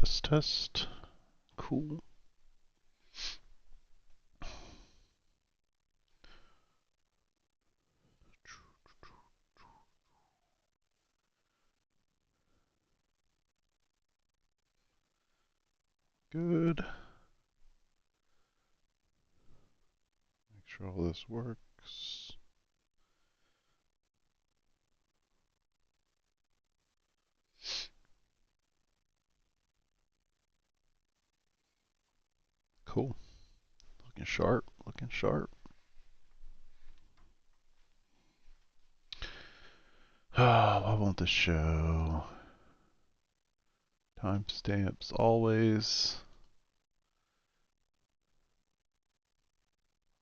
Test, test. Cool. Good. Make sure all this works. Cool. Looking sharp, looking sharp. I want the show. Timestamps always.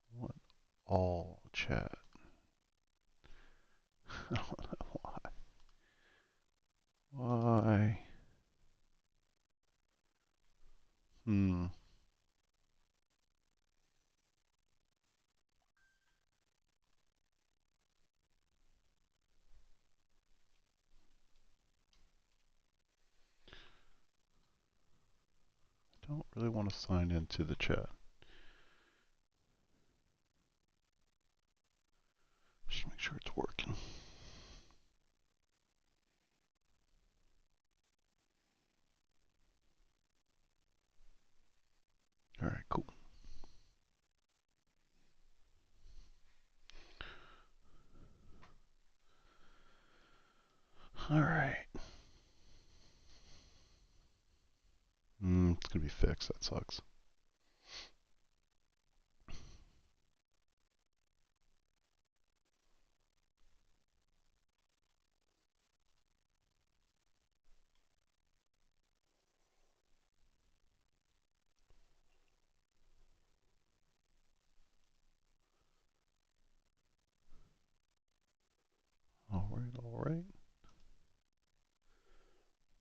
I want all chat. I don't know why. Why? Hmm. I don't really want to sign into the chat. Just make sure it's working. All right, cool. All right. It's gonna be fixed. That sucks. All right, all right.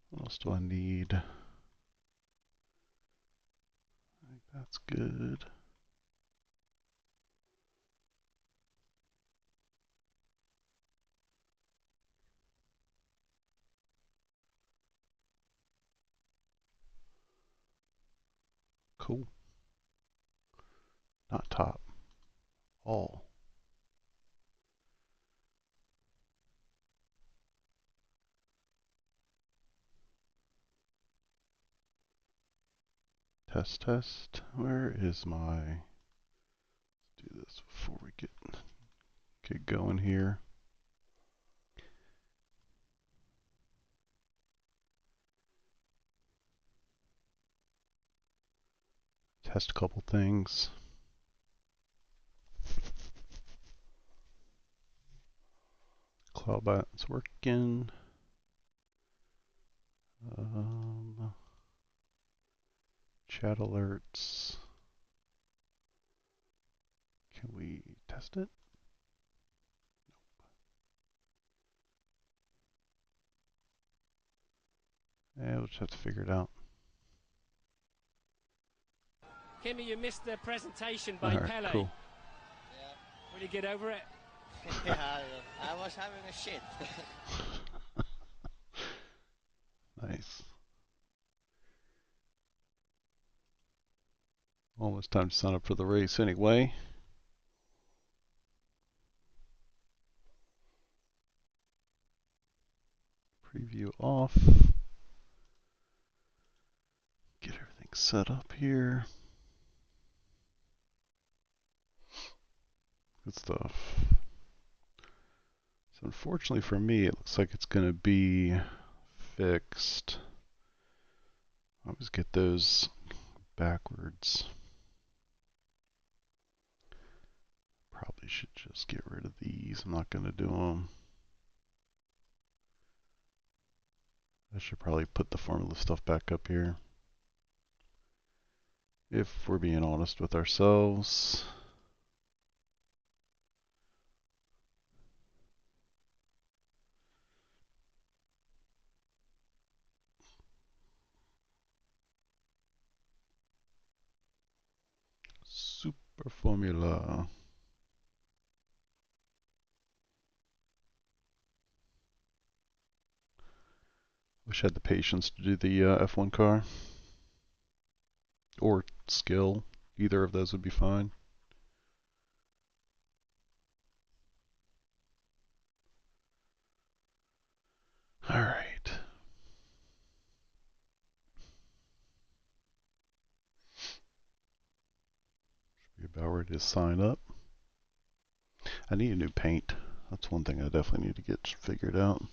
What else do I need? I think that's good. Cool. Not top. All. Test, test. Where is my... Let's do this before we get going here. Test a couple things. Cloudbot's working. Chat alerts. Can we test it? Yeah, we'll just have to figure it out. Kimmy, you missed the presentation by All right, Pele. cool. Yeah. Will you get over it? Yeah, I was having a shit. Nice. Almost time to sign up for the race anyway. Preview off. Get everything set up here. Good stuff. So unfortunately for me, it looks like it's going to be fixed. I always get those backwards. Probably should just get rid of these. I'm not going to do them. I should probably put the formula stuff back up here. If we're being honest with ourselves. Super formula. Wish I had the patience to do the F1 car. or skill. Either of those would be fine. Alright. Should be about ready to sign up. I need a new paint. That's one thing I definitely need to get figured out.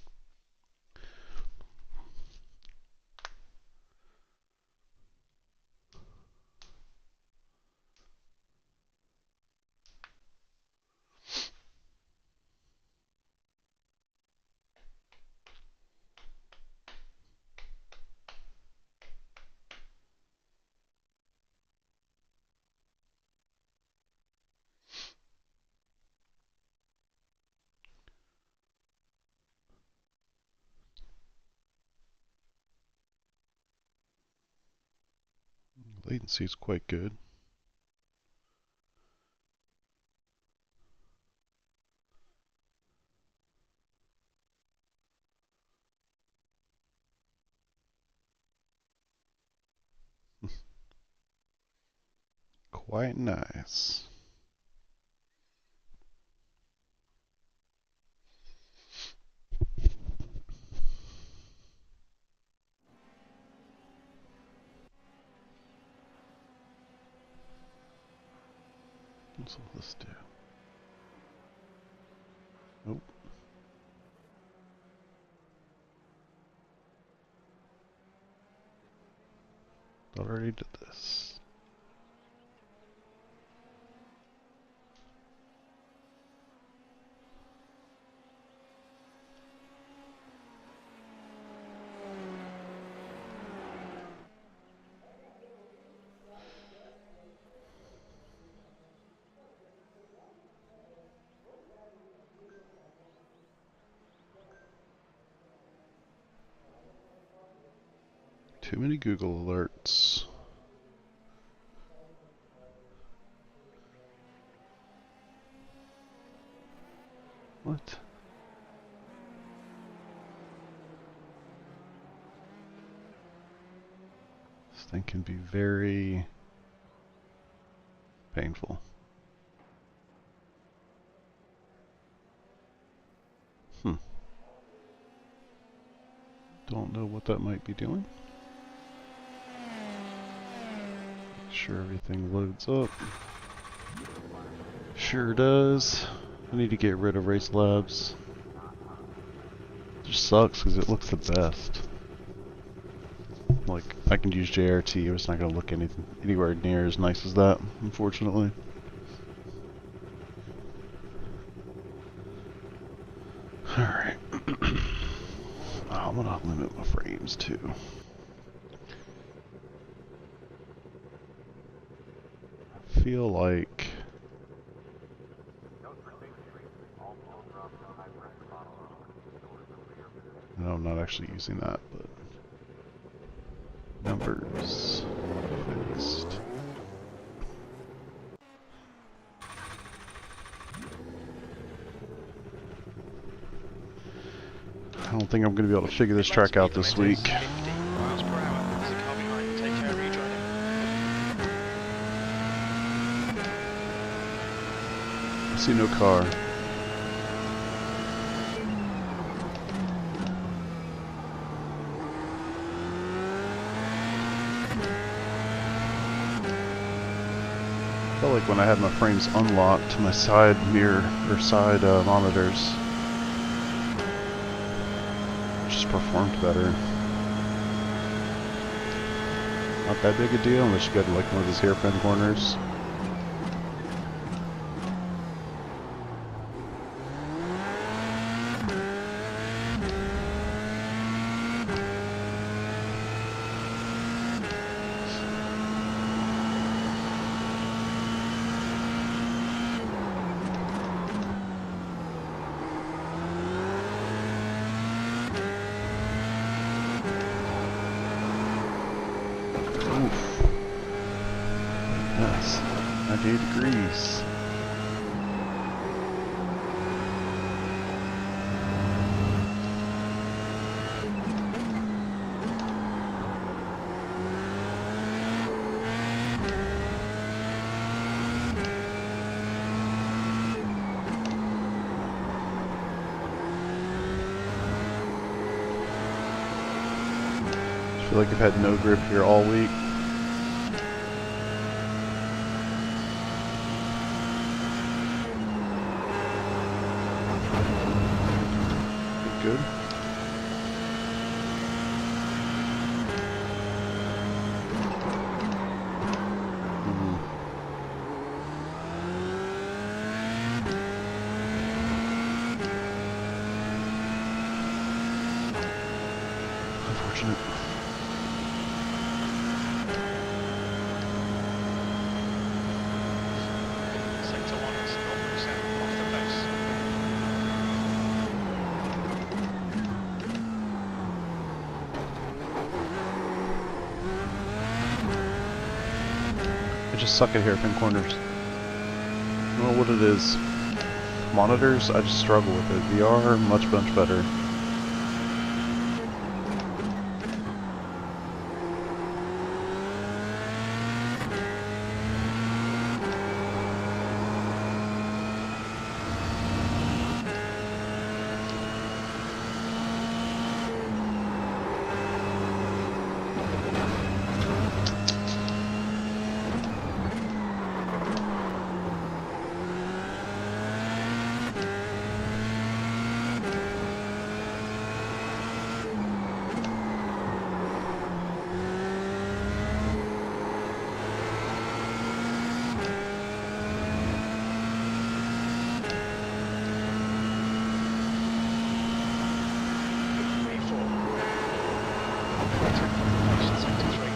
Latency is quite good. Quite nice. What's all this do? Nope. Thought I already did this. Too many Google alerts. What? This thing can be very painful. Don't know what that might be doing. Make sure everything loads up. Sure does. I need to get rid of Race Labs. It just sucks because it looks the best. Like, I can use JRT, but it's not going to look anywhere near as nice as that, unfortunately. Alright. I'm going to limit my frames too. I feel like... No, I'm not actually using that, but... Numbers. Fixed. I don't think I'm going to be able to figure this track out this week. 50 miles per hour. There's a car behind you. Take care of you driving. I see no car. I felt like when I had my frames unlocked, my side mirror or side monitors just performed better. Not that big a deal unless you got to like one of those hairpin corners. Yes, 98 degrees. feel like I've had no grip here all week. Good. Unfortunate. Sector 1 is 0% off the base. I just suck at hairpin corners. I don't know what it is. Monitors, I just struggle with it. VR, much better. Sector 3.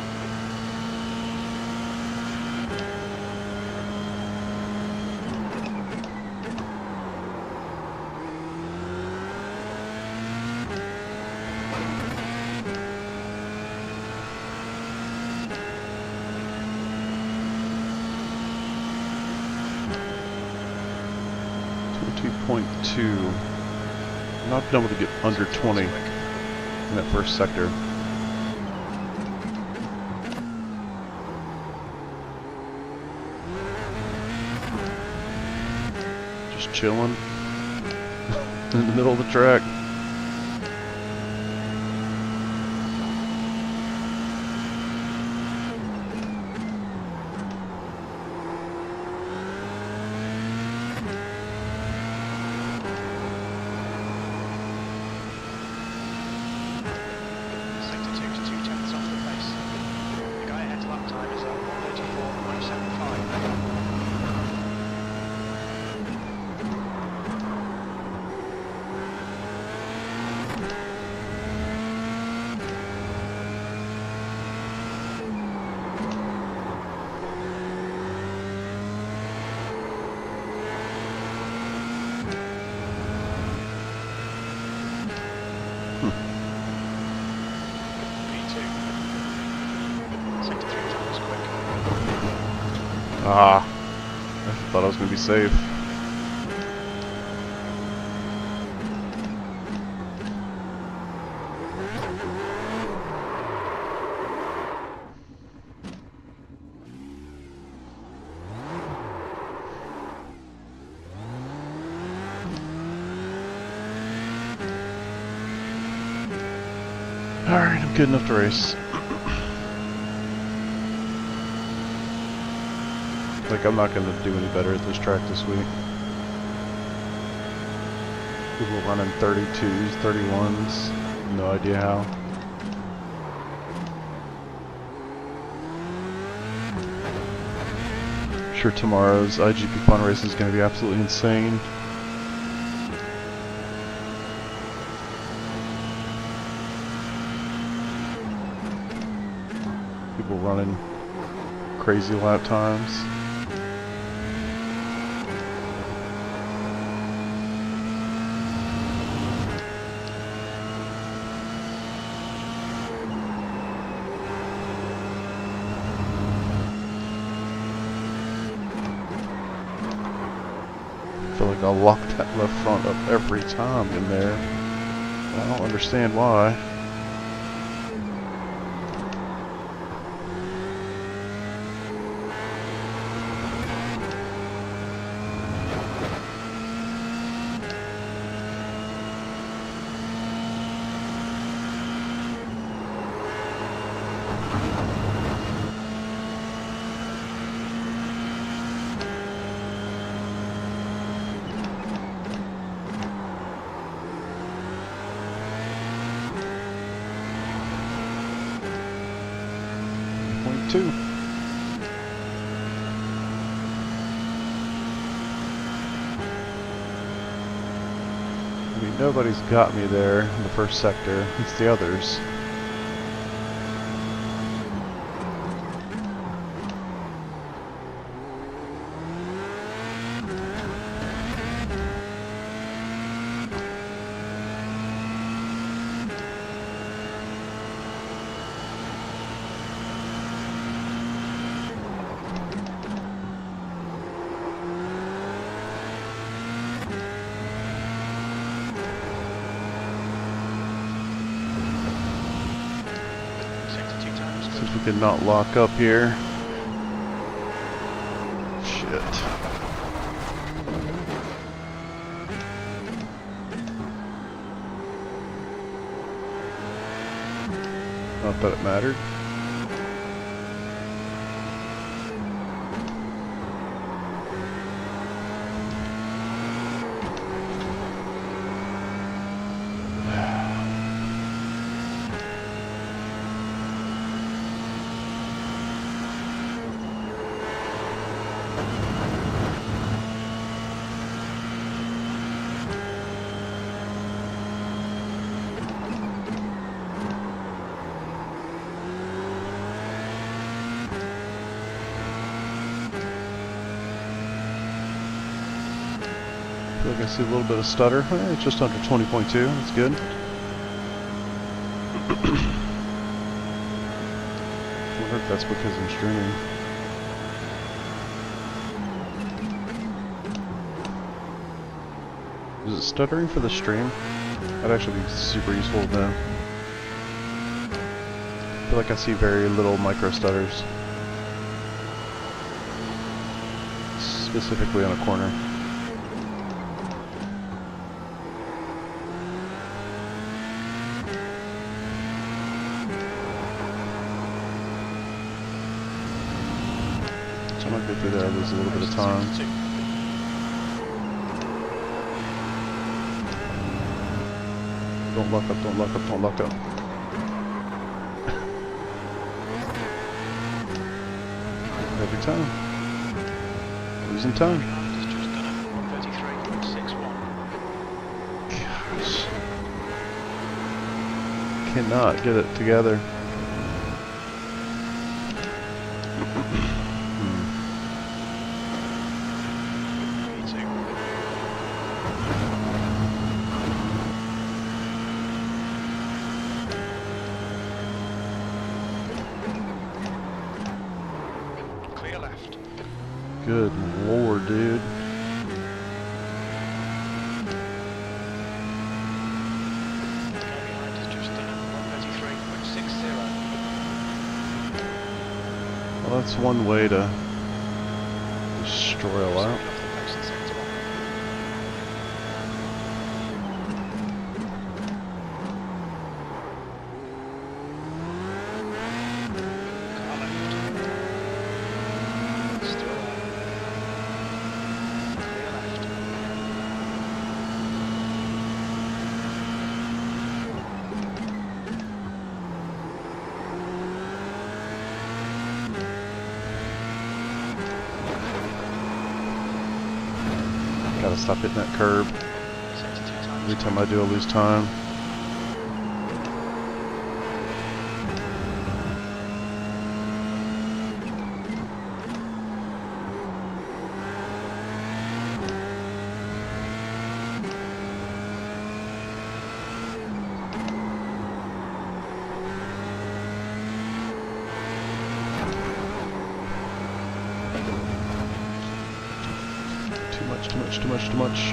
2.2. Not been able to get under 20 in that first sector. Just chilling in the middle of the track. Sector 2 is 2/10 off the pace. The guy ahead's lap time is 1:34.75. Sector 3 time was quick. Ah, I thought I was going to be safe. Alright, I'm good enough to race. Like, I'm not going to do any better at this track this week. People running 32s, 31s, no idea how. I'm sure tomorrow's IGP Fun Race is going to be absolutely insane. People running crazy lap times. I feel like I'll lock that left front up every time in there. I don't understand why. 20.2. I mean, nobody's got me there in the first sector. It's the others. See if we can not lock up here. Shit. Not that it mattered. I feel like I see a little bit of stutter. It's just under 20.2. That's good. I wonder if that's because I'm streaming. Is it stuttering for the stream? That'd actually be super useful to know. I feel like I see very little micro stutters. Specifically on a corner. So I might go through there, lose a little bit of time. Don't lock up, don't lock up, don't lock up. Every time. Losing time. Gosh. Cannot get it together. Good lord, dude. Well, that's one way to destroy a lap. Gotta stop hitting that curb. Every time I do, I lose time. Too much.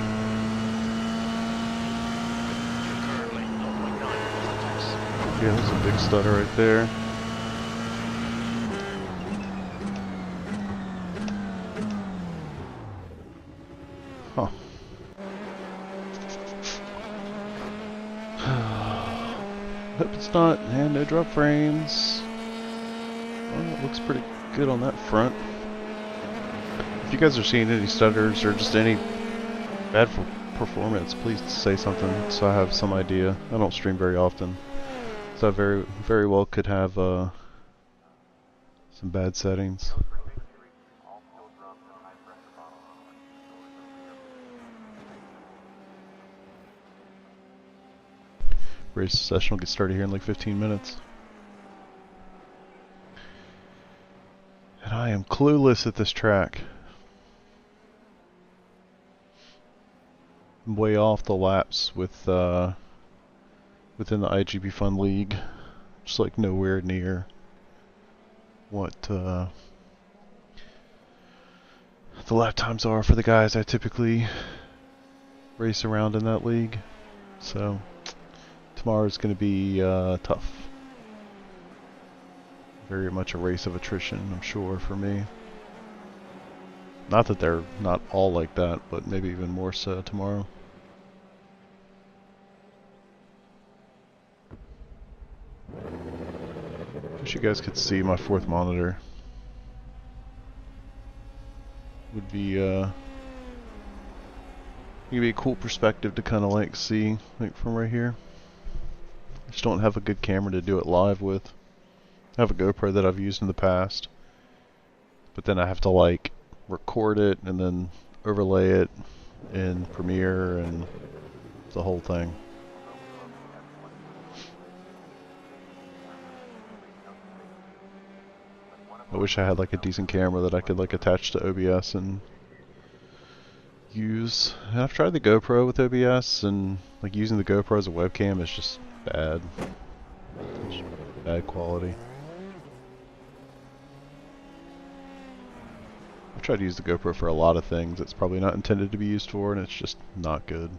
Yeah, that's a big stutter right there. Huh. Hope it's not. And no drop frames. Well, it looks pretty good on that front. If you guys are seeing any stutters or just any bad performance, please say something so I have some idea. I don't stream very often, so I very well could have Some bad settings. Race session will get started here in like 15 minutes. And I am clueless at this track. I'm way off the laps with within the IGP Fun League. Just like nowhere near what the lap times are for the guys I typically race around in that league. So tomorrow's going to be tough. Very much a race of attrition, I'm sure, for me. Not that they're not all like that, but maybe even more so tomorrow. Wish you guys could see my fourth monitor. Would be it'd be a cool perspective to kind of like see like from right here. I just don't have a good camera to do it live with. I have a GoPro that I've used in the past, but then I have to like record it and then overlay it in Premiere and the whole thing. I wish I had like a decent camera that I could like attach to OBS and use. And I've tried the GoPro with OBS, and like using the GoPro as a webcam is just bad. It's just bad quality. I've tried to use the GoPro for a lot of things it's probably not intended to be used for, and it's just not good.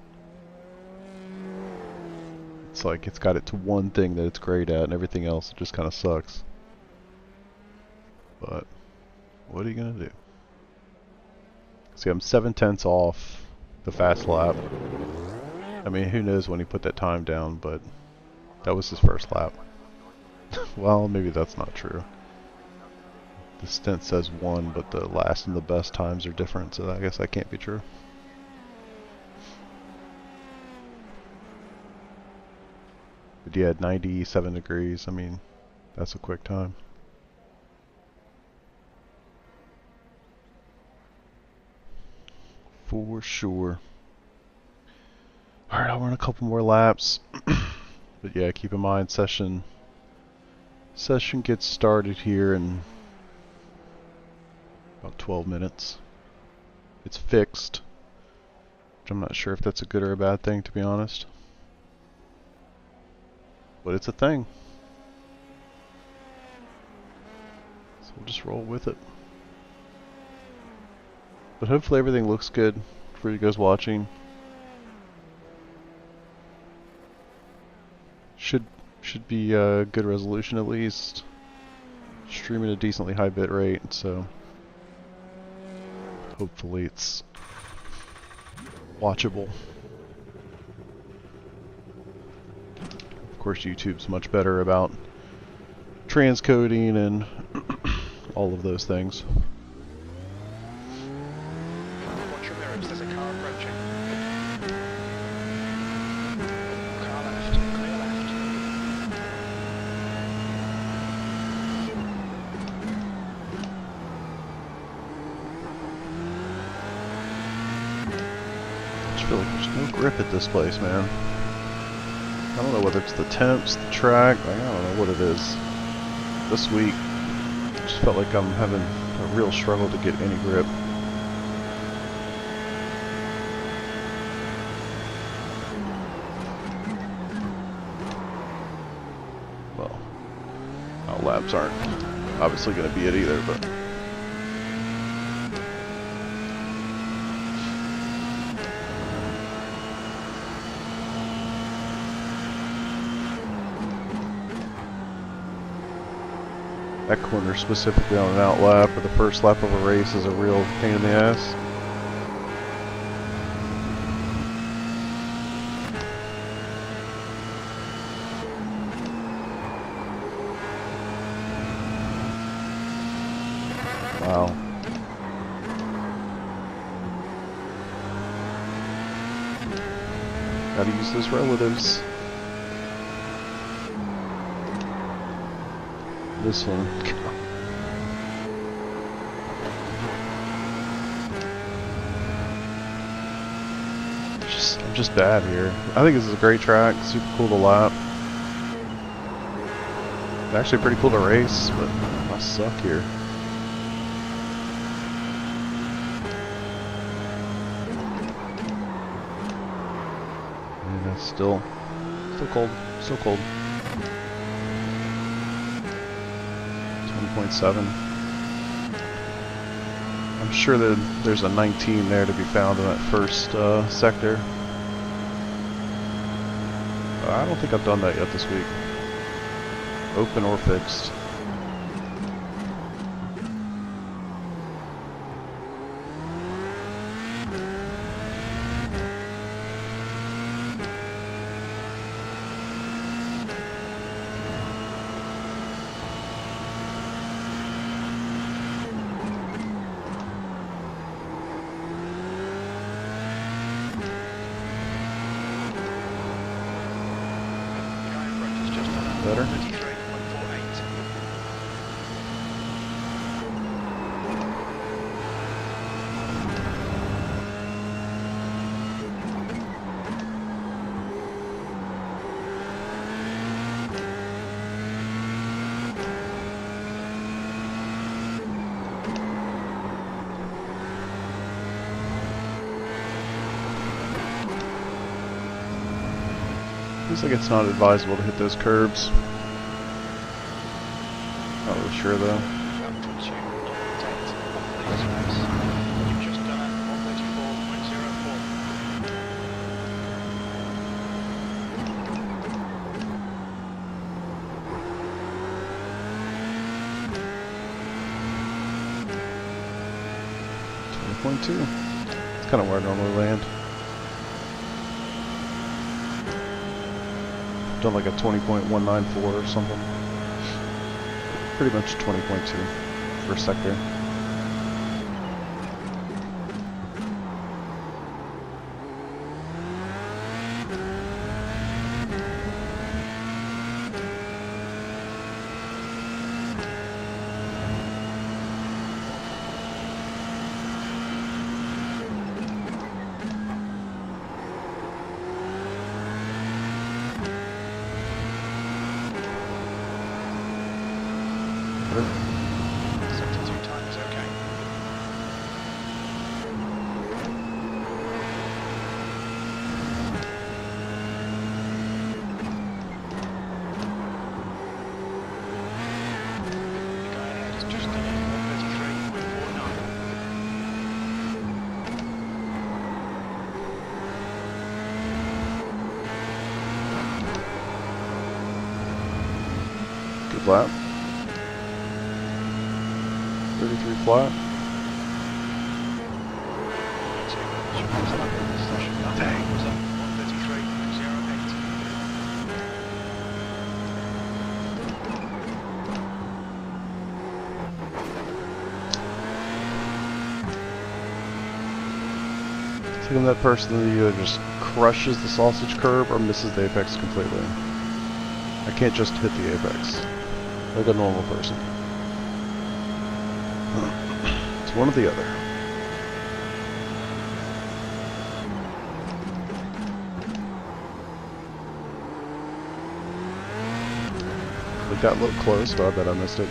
It's like it's got it to one thing that it's great at, and everything else it just kind of sucks. But what are you gonna do? See, I'm 7/10 off the fast lap. I mean, who knows when he put that time down, but that was his first lap. Well, maybe that's not true. The stint says 1, but the last and the best times are different, so I guess that can't be true. But yeah, 97 degrees, I mean, that's a quick time. For sure. Alright, I'll run a couple more laps. But yeah, keep in mind, session gets started here in about 12 minutes. It's fixed, which I'm not sure if that's a good or a bad thing, to be honest. But it's a thing. So we'll just roll with it. But hopefully everything looks good for you guys watching. Should be good resolution at least. Streaming at a decently high bit rate, so hopefully it's watchable. Of course, YouTube's much better about transcoding and all of those things. Watch your mirrors, there's a car approaching. Car left, clear left. I just feel like there's no grip at this place, man. I don't know whether it's the temps, the track, like, I don't know what it is. This week, I just felt like I'm having a real struggle to get any grip. Well, our laps aren't obviously going to be it either, but... that corner specifically on an out lap or the first lap of a race is a real pain in the ass. Wow. Gotta use those relatives. This one. I'm just bad here. I think this is a great track, super cool to lap. Actually pretty cool to race, but I suck here. And it's still cold, still cold. 20.7. I'm sure that there's a 19 there to be found in that first sector. I don't think I've done that yet this week. Open or fixed. Better. 33.48. Looks like it's not advisable to hit those curbs. Not really sure though. That puts you on the date of this race. You've just done a 134.04. .2. It's kind of where I normally land. Done like a 20.194 or something. Pretty much 20.2 for sector. Sector 2 time is okay. The guy ahead has just done a 133.49. Good lap. 33 flat. Dang. Was up 133.08. I think I'm that person that either just crushes the sausage curb or misses the apex completely. I can't just hit the apex like a normal person. It's one or the other. We got a little close, but I bet I missed it.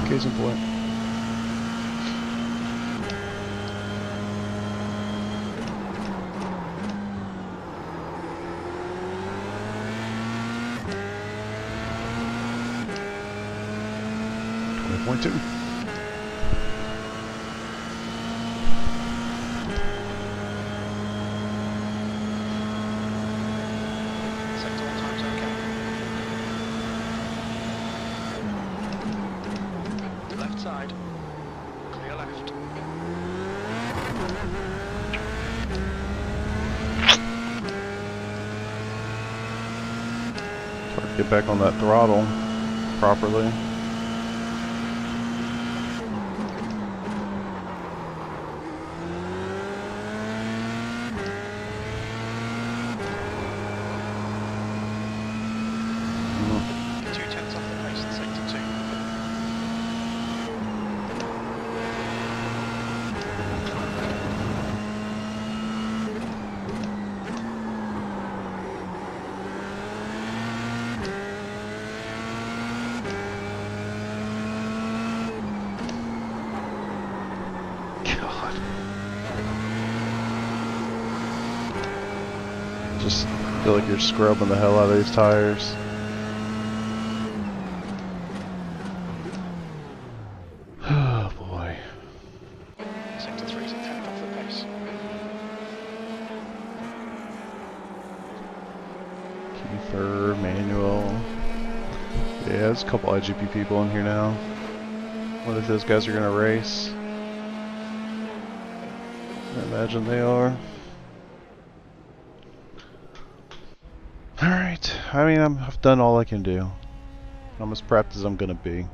Case in point. 20.2. Sector 1 time's okay. Left side. Clear left. Try to get back on that throttle properly. Get 2/10 off the pace in sector 2. God. Just feel like you're scrubbing the hell out of these tires. Oh boy. Sector 3's a 10th off the pace. Kiefer, Manuel. Yeah, there's a couple IGP people in here now. What if those guys are gonna race? I imagine they are. Alright, I mean, I've done all I can do. I'm as prepped as I'm gonna be.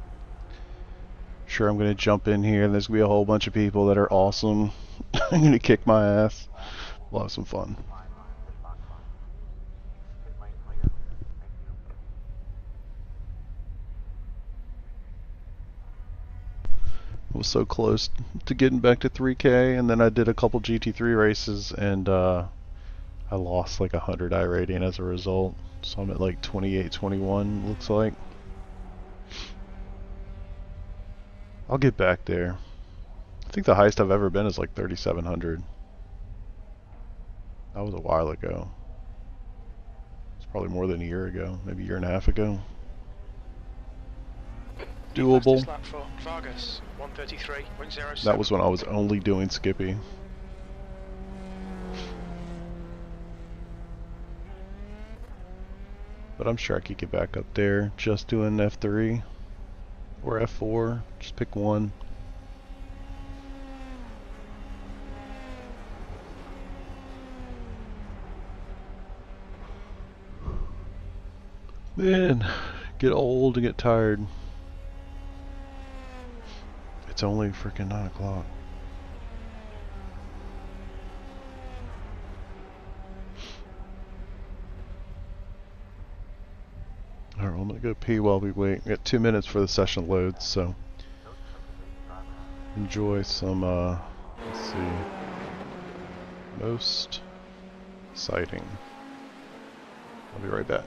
Sure, I'm gonna jump in here and there's gonna be a whole bunch of people that are awesome. I'm gonna kick my ass. We'll have some fun. I was so close to getting back to 3K, and then I did a couple GT3 races, and I lost like 100 iRating as a result. So I'm at like 28, 21, looks like. I'll get back there. I think the highest I've ever been is like 3,700. That was a while ago. It's probably more than a year ago, maybe a year and a half ago. Doable. Fastest lap for Vargas, 1:33.07. That was when I was only doing Skippy. But I'm sure I could get back up there just doing F3 or F4. Just pick one. Man, get old and get tired. It's only freaking 9 o'clock. Alright, I'm gonna go pee while we wait. We got 2 minutes for the session loads, so enjoy some, let's see, most exciting. I'll be right back.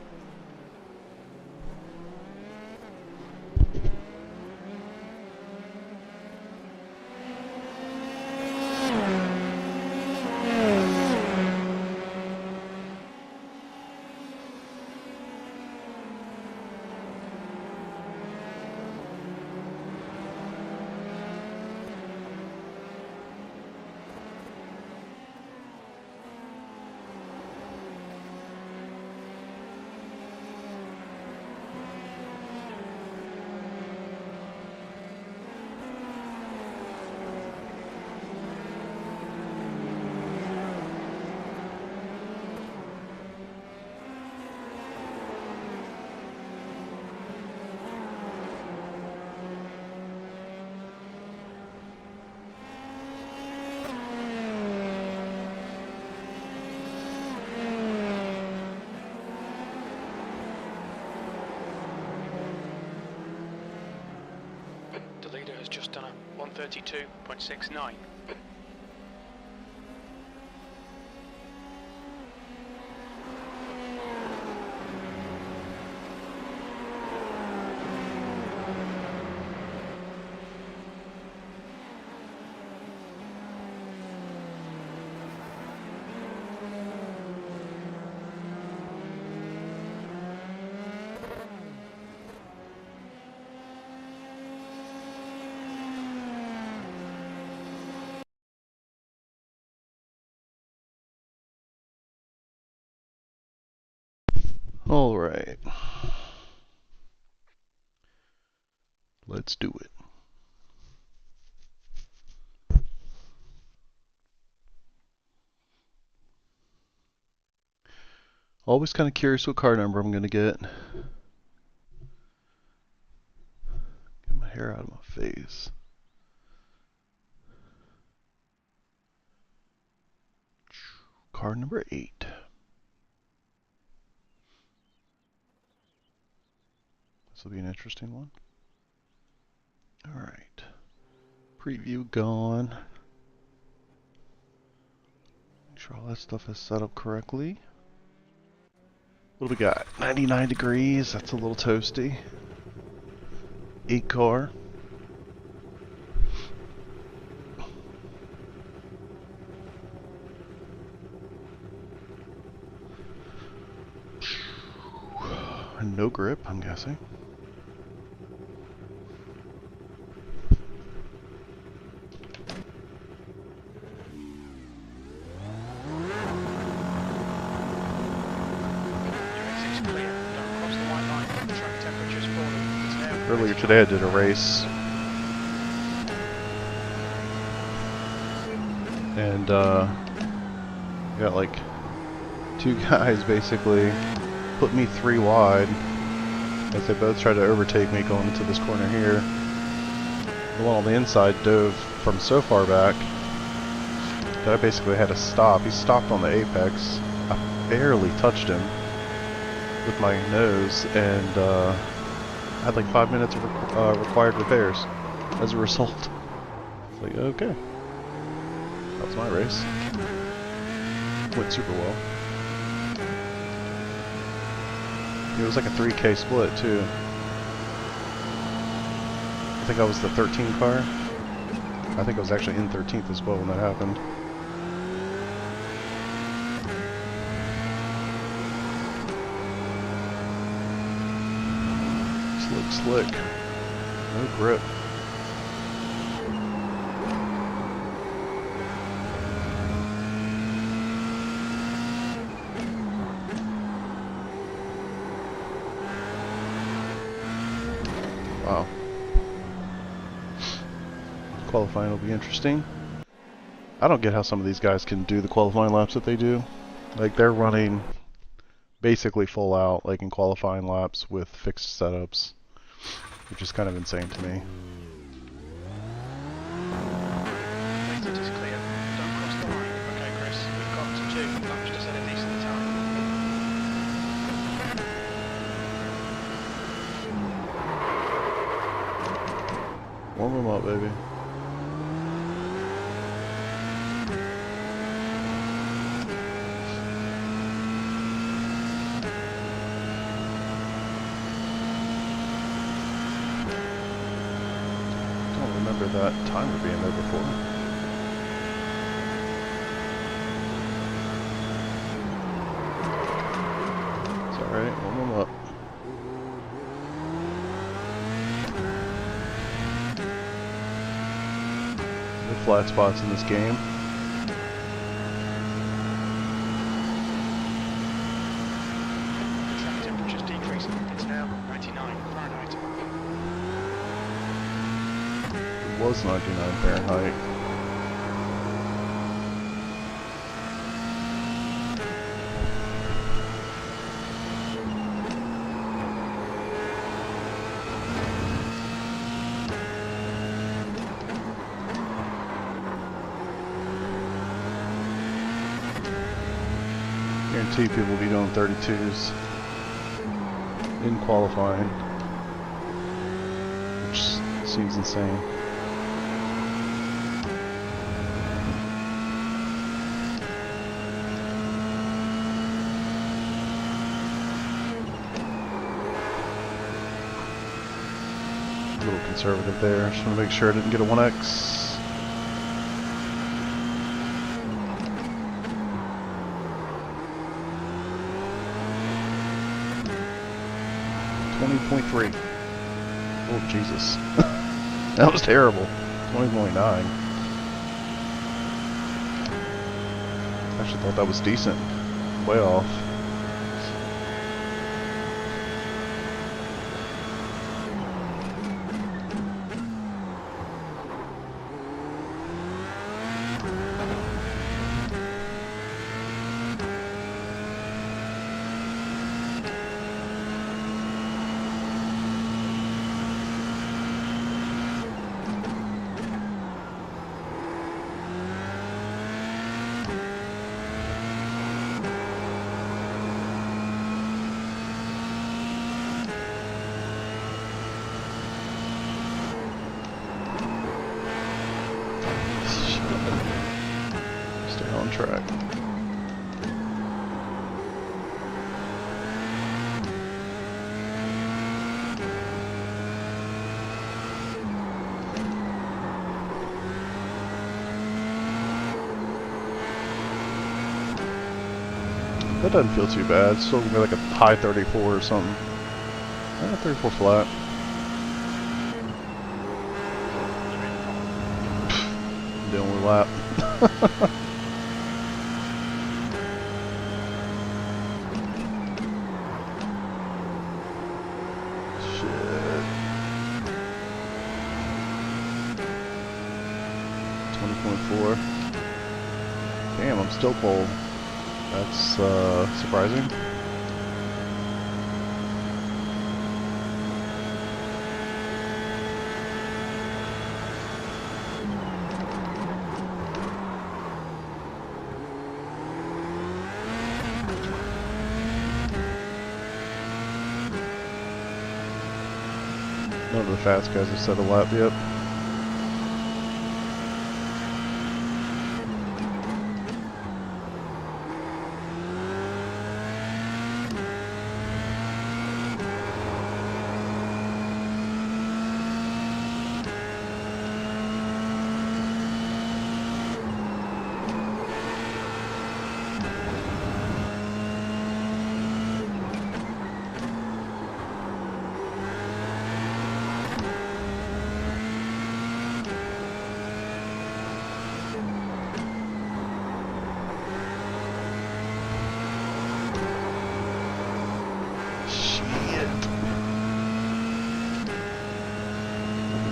The leader has just done a 1:32.69. All right. Let's do it. Always kind of curious what car number I'm going to get. Get my hair out of my face. Car number 8. This will be an interesting one. Alright. Preview gone. Make sure all that stuff is set up correctly. What do we got? 99 degrees. That's a little toasty. 8 car. And no grip, I'm guessing. Earlier today I did a race and got like 2 guys basically put me 3 wide as they both tried to overtake me going into this corner here. The one on the inside dove from so far back that I basically had to stop. He stopped on the apex. I barely touched him with my nose, and I had like 5 minutes of required repairs as a result. It's like, okay. That was my race. Went super well. It was like a 3K split too. I think I was the 13 car. I think I was actually in 13th as well when that happened. Slick. No grip. Wow. Qualifying will be interesting. I don't get how some of these guys can do the qualifying laps that they do. Like, they're running basically full out, like in qualifying laps with fixed setups, which is kind of insane to me. Exit is clear. Don't cross the line. Okay, Chris, we've got to 2 laps to set a decent time. Warm them up, baby. That timer being there before. It's alright, warm them up. No flat spots in this game. The track temperature's decreasing. It's now 99 Fahrenheit. Was 99 Fahrenheit. Guarantee people will be doing 32s in qualifying, which seems insane. A little conservative there. Just want to make sure I didn't get a 1X. .3. Oh Jesus, that was terrible. 20.9. Actually thought that was decent. Way off. Stay on track. That doesn't feel too bad. It's still gonna be like a high 34 or something. 34 flat. The only lap. Shit. 20.4. Damn, I'm still pole. That's surprising. None of the fast guys have set a lap yet.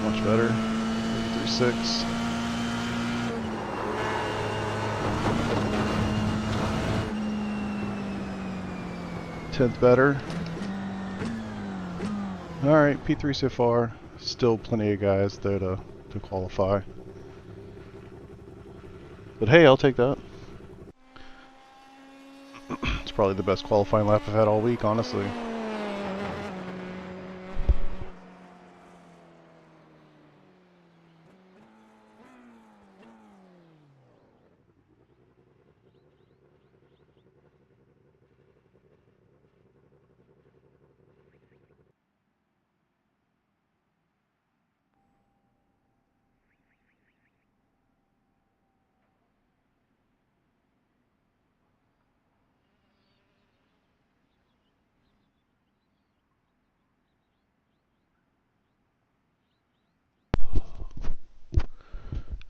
Much better. 33.6. Tenth better. Alright, P3 so far. Still plenty of guys though to qualify. But hey, I'll take that. It's probably the best qualifying lap I've had all week, honestly.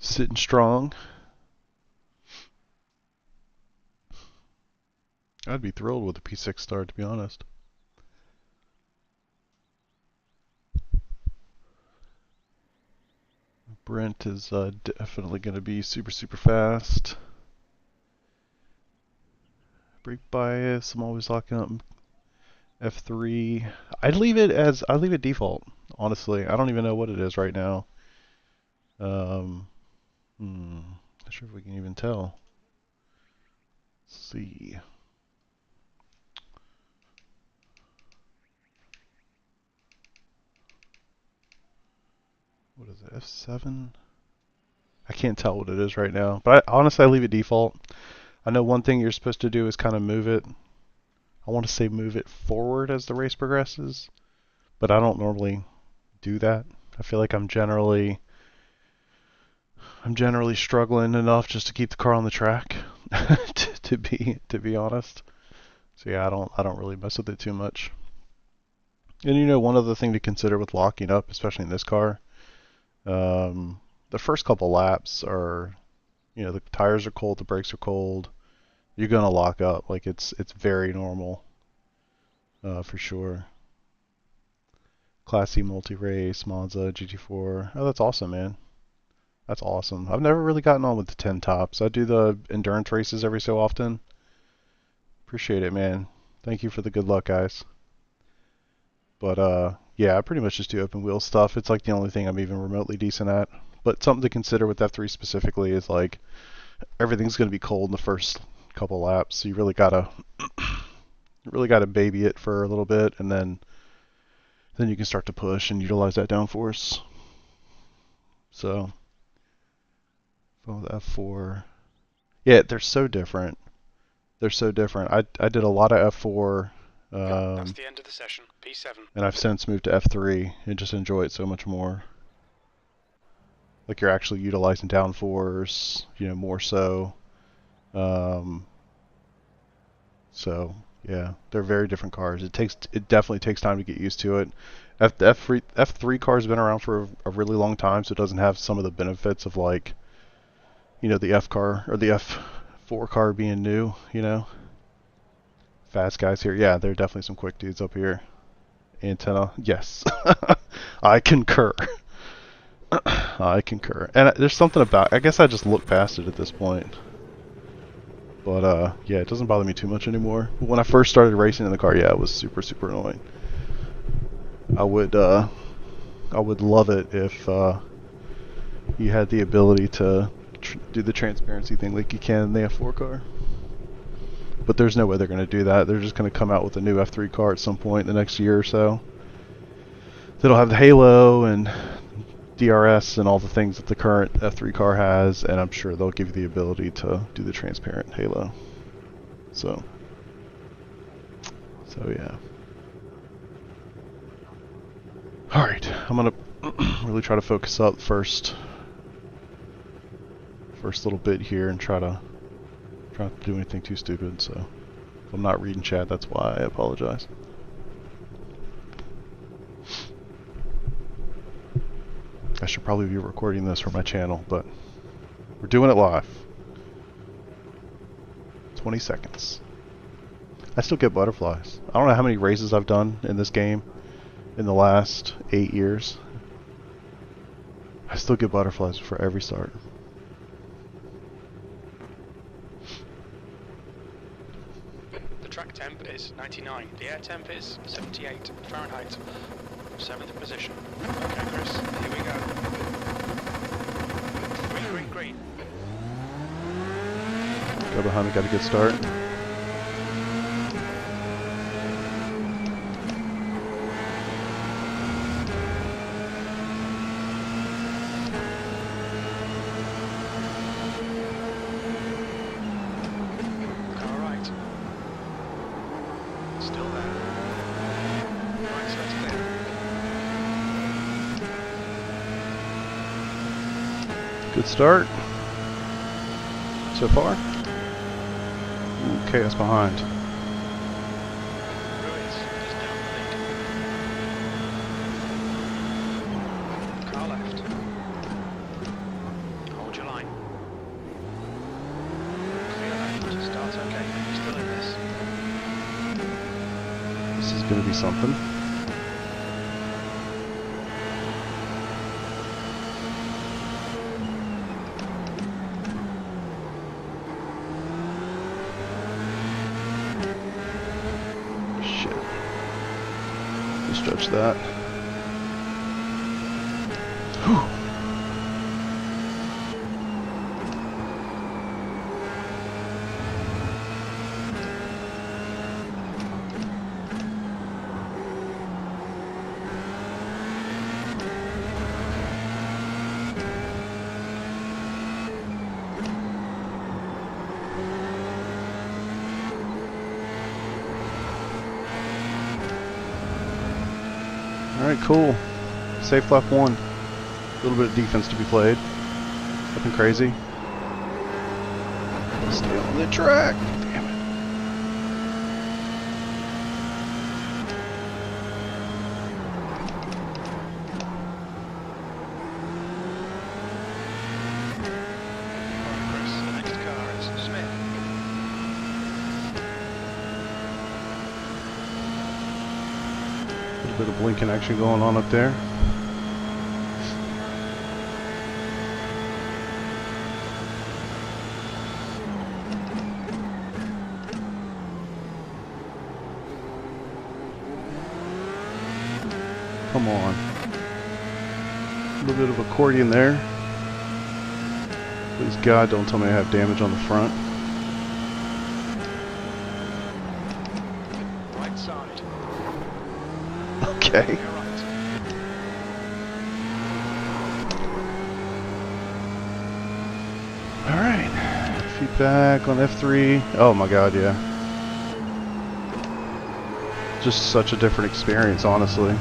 Sitting strong. I'd be thrilled with a P6 start, to be honest. Brent is definitely going to be super fast. Brake bias, I'm always locking up F3. I'd leave it default, honestly. I don't even know what it is right now. Not sure if we can even tell. Let's see. What is it, F7? I can't tell what it is right now, but honestly I leave it default. I know one thing you're supposed to do is kind of move it. I want to say move it forward as the race progresses, but I don't normally do that. I feel like I'm generally struggling enough just to keep the car on the track, to be honest. So yeah, I don't really mess with it too much. And you know, one other thing to consider with locking up, especially in this car, the first couple laps are, you know, the tires are cold, the brakes are cold. You're gonna lock up. Like it's very normal, for sure. Class C multi-race, Monza, GT4. Oh, that's awesome, man. That's awesome. I've never really gotten on with the 10 tops. I do the endurance races every so often. Appreciate it, man. Thank you for the good luck, guys. But yeah, I pretty much just do open wheel stuff. It's like the only thing I'm even remotely decent at. But something to consider with F3 specifically is like everything's going to be cold in the first couple laps, so you really gotta baby it for a little bit, and then you can start to push and utilize that downforce. So Going with F4. Yeah, they're so different. They're so different. I did a lot of F4, That's the end of the session. P7. and I've since moved to F3 and just enjoy it so much more. Like you're actually utilizing downforce, you know, more so. So yeah, they're very different cars. It definitely takes time to get used to it. The F3 car has been around for a really long time, so it doesn't have some of the benefits of like, you know, the F car or the F4 car being new, you know. Fast guys here. Yeah, there are definitely some quick dudes up here. Antenna. Yes. I concur. I concur. And there's something about, I guess I just look past it at this point. But yeah, it doesn't bother me too much anymore. When I first started racing in the car, yeah, it was super, super annoying. I would love it if you had the ability to do the transparency thing like you can in the F4 car. But there's no way they're going to do that. They're just going to come out with a new F3 car at some point in the next year or so. That'll have the halo and DRS and all the things that the current F3 car has, and I'm sure they'll give you the ability to do the transparent halo. So yeah. Alright, I'm going to really try to focus up first little bit here and try not to do anything too stupid, so if I'm not reading chat, that's why I apologize. I should probably be recording this for my channel, but we're doing it live. 20 seconds. I still get butterflies. I don't know how many races I've done in this game in the last 8 years. I still get butterflies for every start. Track temp is 99. The air temp is 78 Fahrenheit. 7th position. Okay, Chris, here we go. Green, green, green. Go behind me, got a good start. Good start so far. Ooh, chaos behind. Ruiz is down the lead. Car left. Hold your line. Clear left. Start okay. You're still in this. This is going to be something. Stretch that. Whew. Alright, cool. Safe lap 1. A little bit of defense to be played. Nothing crazy. Stay on the track. Damn it. Chris, the next car is Smith. A little bit of blinking action going on up there. Come on. A little bit of accordion there. Please God, don't tell me I have damage on the front. Right side. Okay. You're right. Feedback on F3. Oh my god, yeah. Just such a different experience, honestly.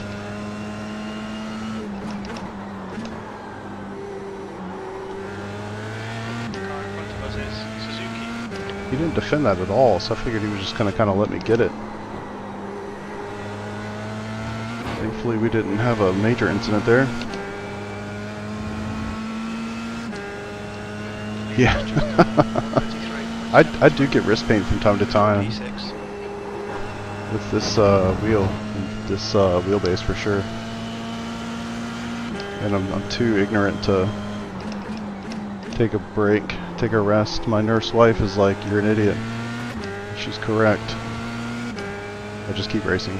He didn't defend that at all, so I figured he was just gonna kind of let me get it. Thankfully, we didn't have a major incident there. Yeah. I do get wrist pain from time to time with this wheelbase for sure. And I'm too ignorant to take a break, take a rest. My nurse wife is like, "You're an idiot." She's correct. I just keep racing.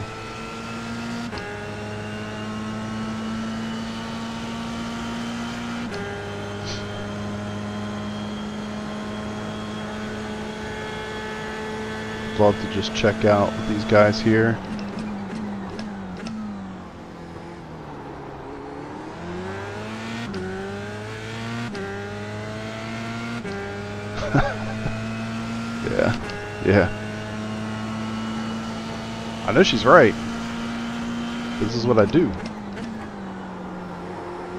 Love to just check out these guys here. Yeah. I know she's right. This is what I do.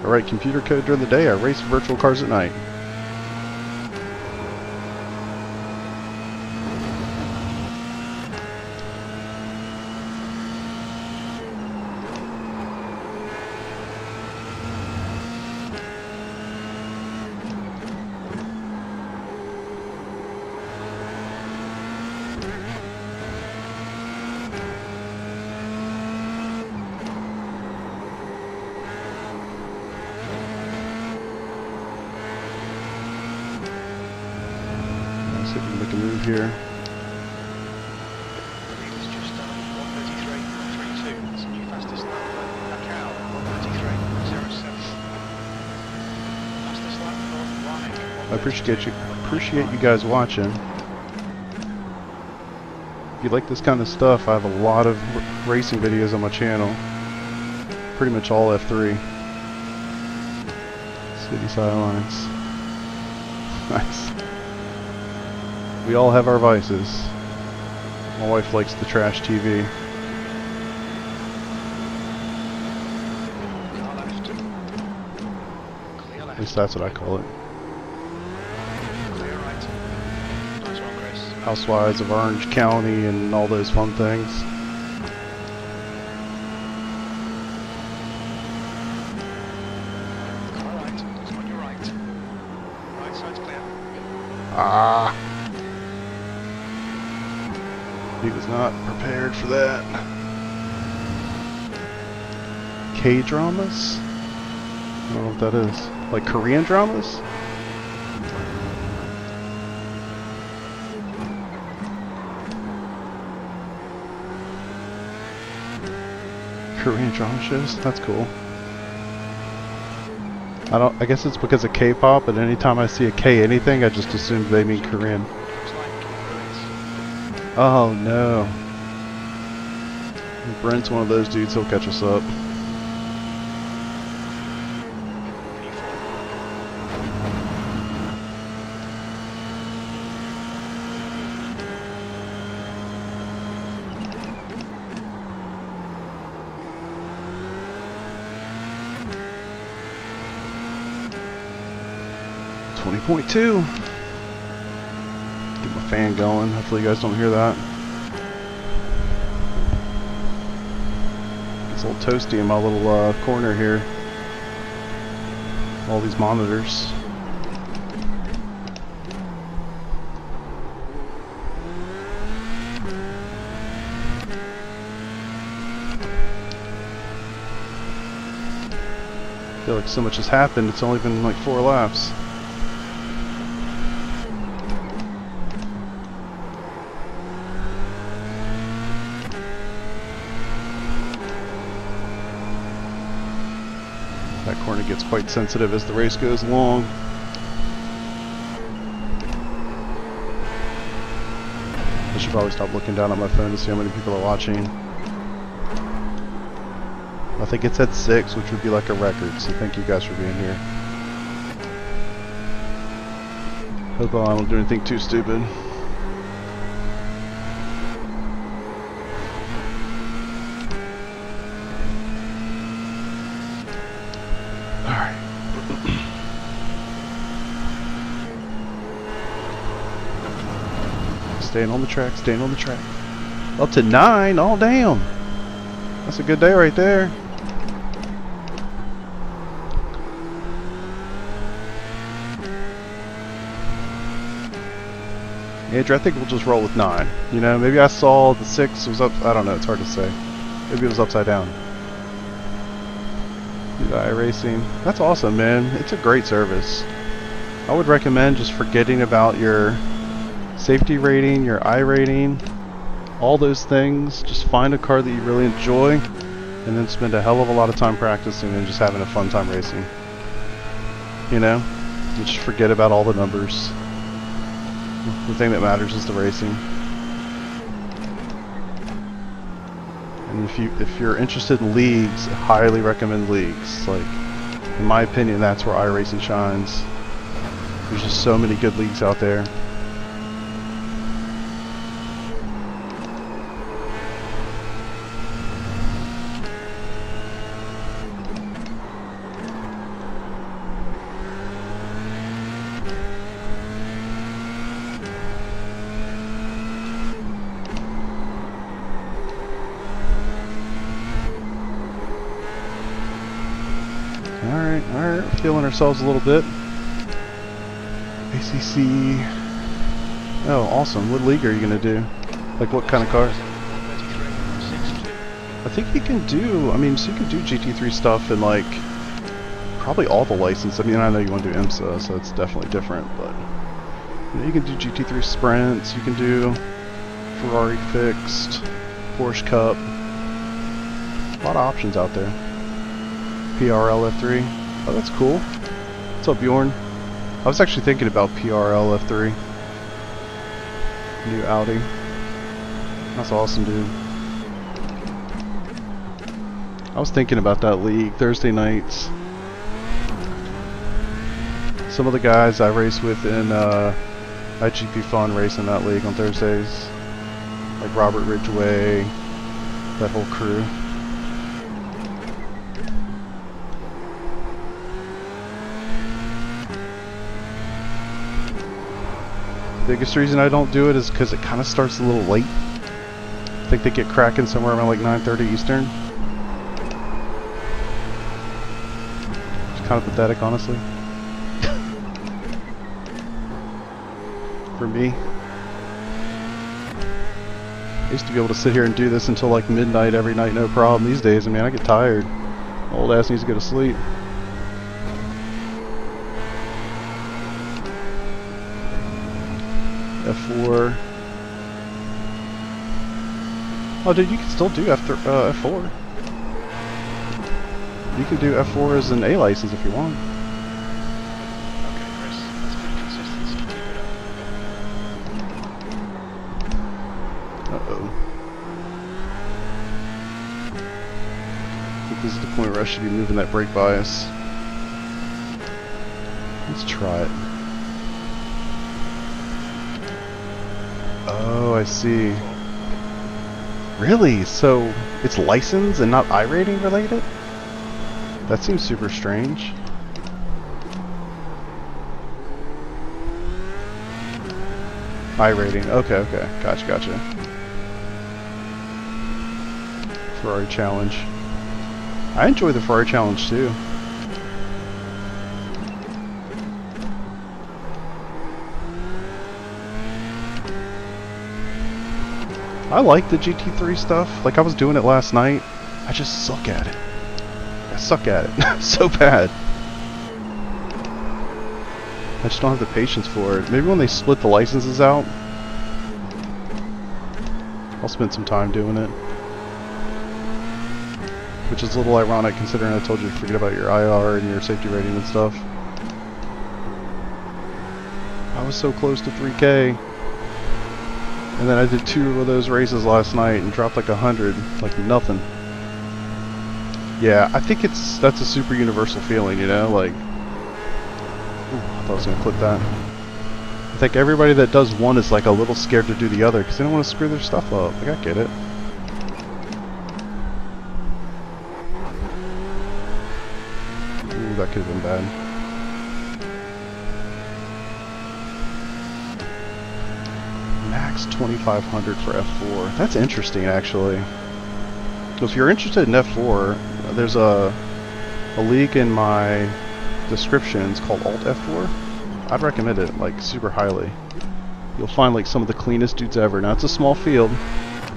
I write computer code during the day, I race virtual cars at night. See if we can make a move here. It's just 133.32. That's the new fastest lap for Macau. 133.07. Fastest lap for Warwick. I appreciate you guys watching. If you like this kind of stuff, I have a lot of racing videos on my channel. Pretty much all F3. City Skylines. Nice. We all have our vices. My wife likes the trash TV. At least that's what I call it. Housewives of Orange County and all those fun things. Ah! He was not prepared for that. K-dramas? I don't know what that is. Like Korean dramas? Korean drama shows? That's cool. I guess it's because of K-pop, and anytime I see a K anything, I just assume they mean Korean. Oh no. Brent's one of those dudes, he'll catch us up. .2. Get my fan going. Hopefully you guys don't hear that. It's a little toasty in my little corner here. All these monitors. I feel like so much has happened. It's only been like 4 laps. That corner gets quite sensitive as the race goes along. I should probably stop looking down at my phone to see how many people are watching. I think it's at 6, which would be like a record, so thank you guys for being here. Hope I don't do anything too stupid. Alright. Staying on the track, staying on the track. Up to 9, oh damn. That's a good day right there. Andrew, I think we'll just roll with 9. You know, maybe I saw the 6 was up. I don't know. It's hard to say. Maybe it was upside down. iRacing. That's awesome, man. It's a great service. I would recommend just forgetting about your safety rating, your iRating, all those things. Just find a car that you really enjoy, and then spend a hell of a lot of time practicing and just having a fun time racing. You know, and just forget about all the numbers. The thing that matters is the racing. And if you're interested in leagues, I highly recommend leagues. Like, in my opinion, that's where iRacing shines. There's just so many good leagues out there. Alright, feeling ourselves a little bit. ACC. Oh, awesome. What league are you going to do? Like, what kind of cars? I think you can do, I mean, so you can do GT3 stuff and, like, probably all the license. I mean, I know you want to do IMSA, so it's definitely different, but you know, you can do GT3 sprints, you can do Ferrari fixed, Porsche Cup. A lot of options out there. PRL F3. Oh, that's cool. What's up, Bjorn? I was actually thinking about PRL F3. New Audi. That's awesome, dude. I was thinking about that league Thursday nights. Some of the guys I race with in IGP Fun race in that league on Thursdays. Like Robert Ridgway, that whole crew. Biggest reason I don't do it is because it kind of starts a little late. I think they get cracking somewhere around like 9:30 Eastern. It's kind of pathetic, honestly. For me. I used to be able to sit here and do this until like midnight every night, no problem. These days, I mean, I get tired. My old ass needs to go to sleep. F4. Oh, dude, you can still do F4. You can do F4 as an A license if you want. Okay, Chris, that's good consistency. Keep it up. Uh-oh. I think this is the point where I should be moving that brake bias. Let's try it. Oh, I see. Really? So it's license and not iRating related? That seems super strange. iRating. Okay. Gotcha. Ferrari Challenge. I enjoy the Ferrari Challenge too. I like the GT3 stuff. Like, I was doing it last night. I just suck at it. I suck at it. So bad. I just don't have the patience for it. Maybe when they split the licenses out, I'll spend some time doing it. Which is a little ironic considering I told you to forget about your IR and your safety rating and stuff. I was so close to 3K. And then I did 2 of those races last night and dropped like 100, like nothing. Yeah, I think that's a super universal feeling, you know, like, ooh, I thought I was gonna clip that. I think everybody that does one is like a little scared to do the other because they don't want to screw their stuff up. Like, I get it. Ooh, that could have been bad. Max 2500 for F4. That's interesting, actually. So if you're interested in F4, there's a league in my description. It's called Alt F4. I'd recommend it, like, super highly. You'll find, like, some of the cleanest dudes ever. Now, it's a small field,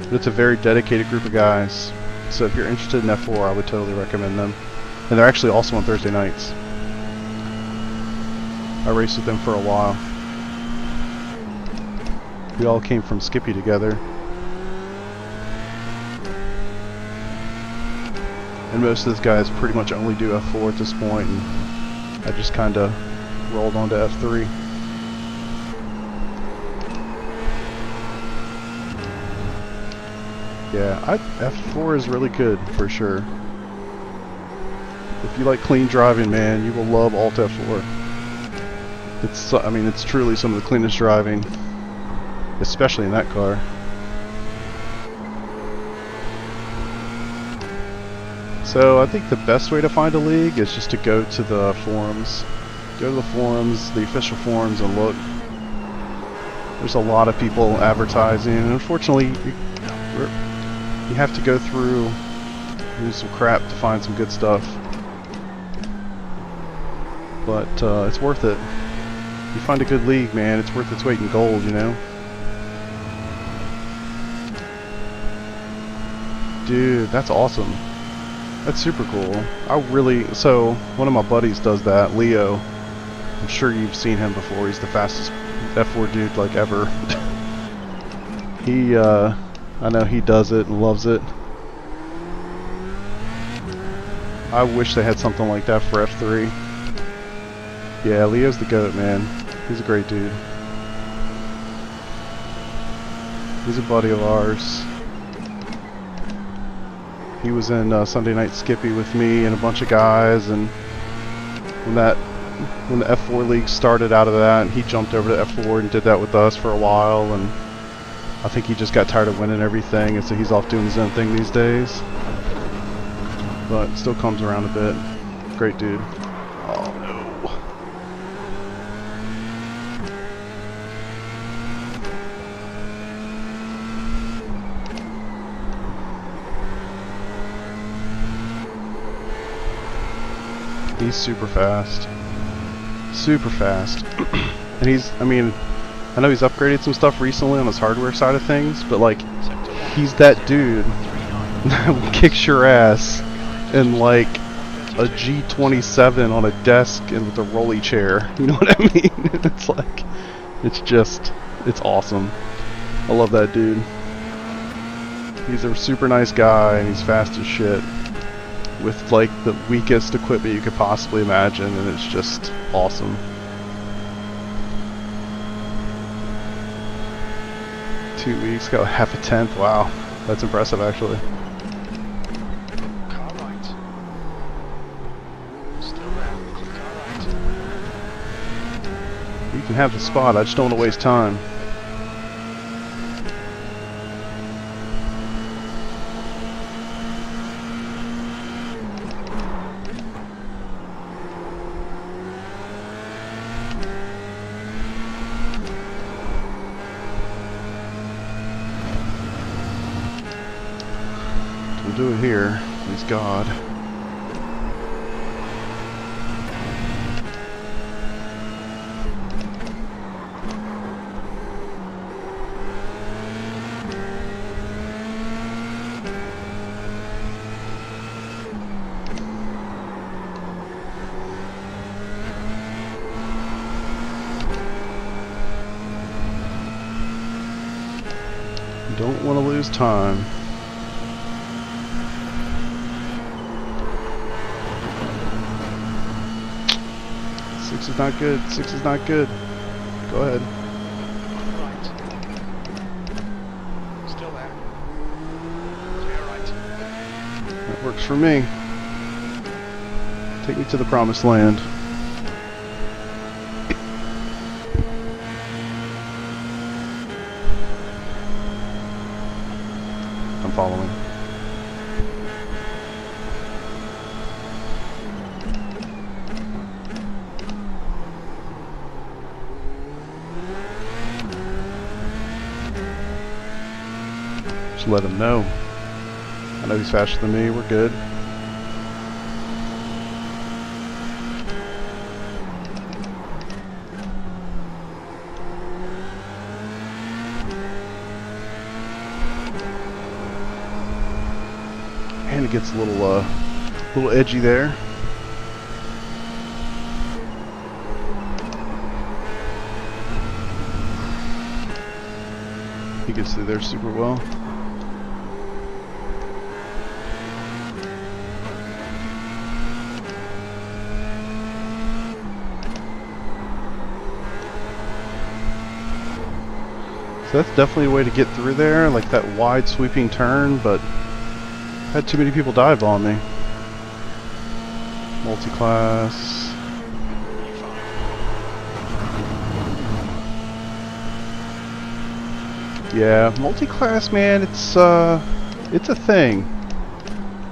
but it's a very dedicated group of guys. So if you're interested in F4, I would totally recommend them. And they're actually also on Thursday nights. I raced with them for a while. We all came from Skippy together. And most of those guys pretty much only do F4 at this point, and I just kind of rolled onto F3. Yeah, F4 is really good for sure. If you like clean driving, man, you will love Alt F4. I mean, it's truly some of the cleanest driving, especially in that car. So I think the best way to find a league is just to go to the forums. Go to the forums, the official forums, and look. There's a lot of people advertising, and unfortunately, you have to go through some crap to find some good stuff. But it's worth it. You find a good league, man, it's worth its weight in gold, you know? Dude, that's awesome. That's super cool. So, one of my buddies does that, Leo. I'm sure you've seen him before. He's the fastest F4 dude, like, ever. I know he does it and loves it. I wish they had something like that for F3. Yeah, Leo's the GOAT, man. He's a great dude. He's a buddy of ours. He was in Sunday Night Skippy with me and a bunch of guys, and when the F4 league started out of that, he jumped over to F4 and did that with us for a while, and I think he just got tired of winning everything, and so he's off doing his own thing these days. But still comes around a bit. Great dude. Oh no. He's super fast. Super fast. And I know he's upgraded some stuff recently on his hardware side of things, but like, he's that dude that kicks your ass in like a G27 on a desk and with a rolly chair. You know what I mean? It's like, it's awesome. I love that dude. He's a super nice guy and he's fast as shit, with like the weakest equipment you could possibly imagine, and it's just awesome. 2 weeks, got half a tenth. Wow, that's impressive actually. Car right. Still there. Car right. You can have the spot, I just don't want to waste time. Do it here, please God. Don't want to lose time. Six is not good. 6 is not good. Go ahead. Right. Still there. Clear right. That works for me. Take me to the promised land. Just let him know. I know he's faster than me. We're good. And it gets a little edgy there. He gets through there super well. So that's definitely a way to get through there, like that wide sweeping turn, but had too many people dive on me. Multi-class. Yeah, multi-class, man, it's a thing.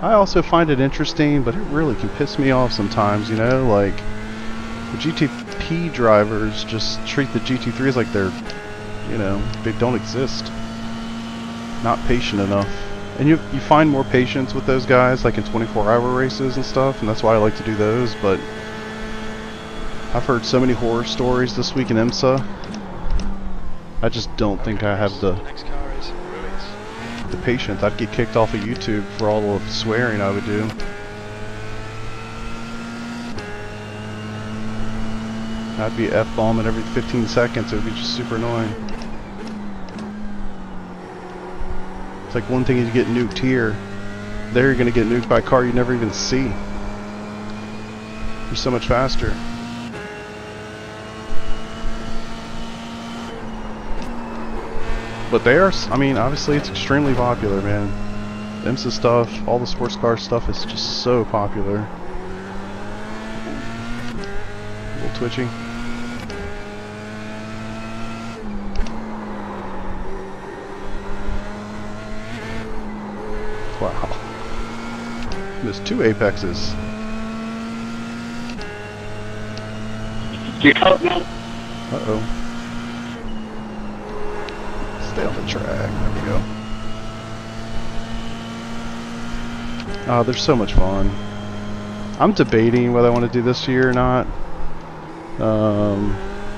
I also find it interesting, but it really can piss me off sometimes, you know, like the GTP drivers just treat the GT3s like they're, you know, they don't exist. Not patient enough. And you find more patience with those guys, like in 24-hour races and stuff, and that's why I like to do those, but I've heard so many horror stories this week in IMSA. I just don't think I have the patience. I'd get kicked off of YouTube for all the swearing I would do. I'd be F-bombing every 15 seconds. It would be just super annoying. It's like one thing is you get nuked here. There you're going to get nuked by a car you never even see. You're so much faster. But they are, I mean, obviously it's extremely popular, man. IMSA stuff, all the sports car stuff is just so popular. A little twitchy. Wow. Missed 2 apexes. Uh-oh. Stay on the track. There we go. Oh, they're so much fun. I'm debating whether I want to do this year or not.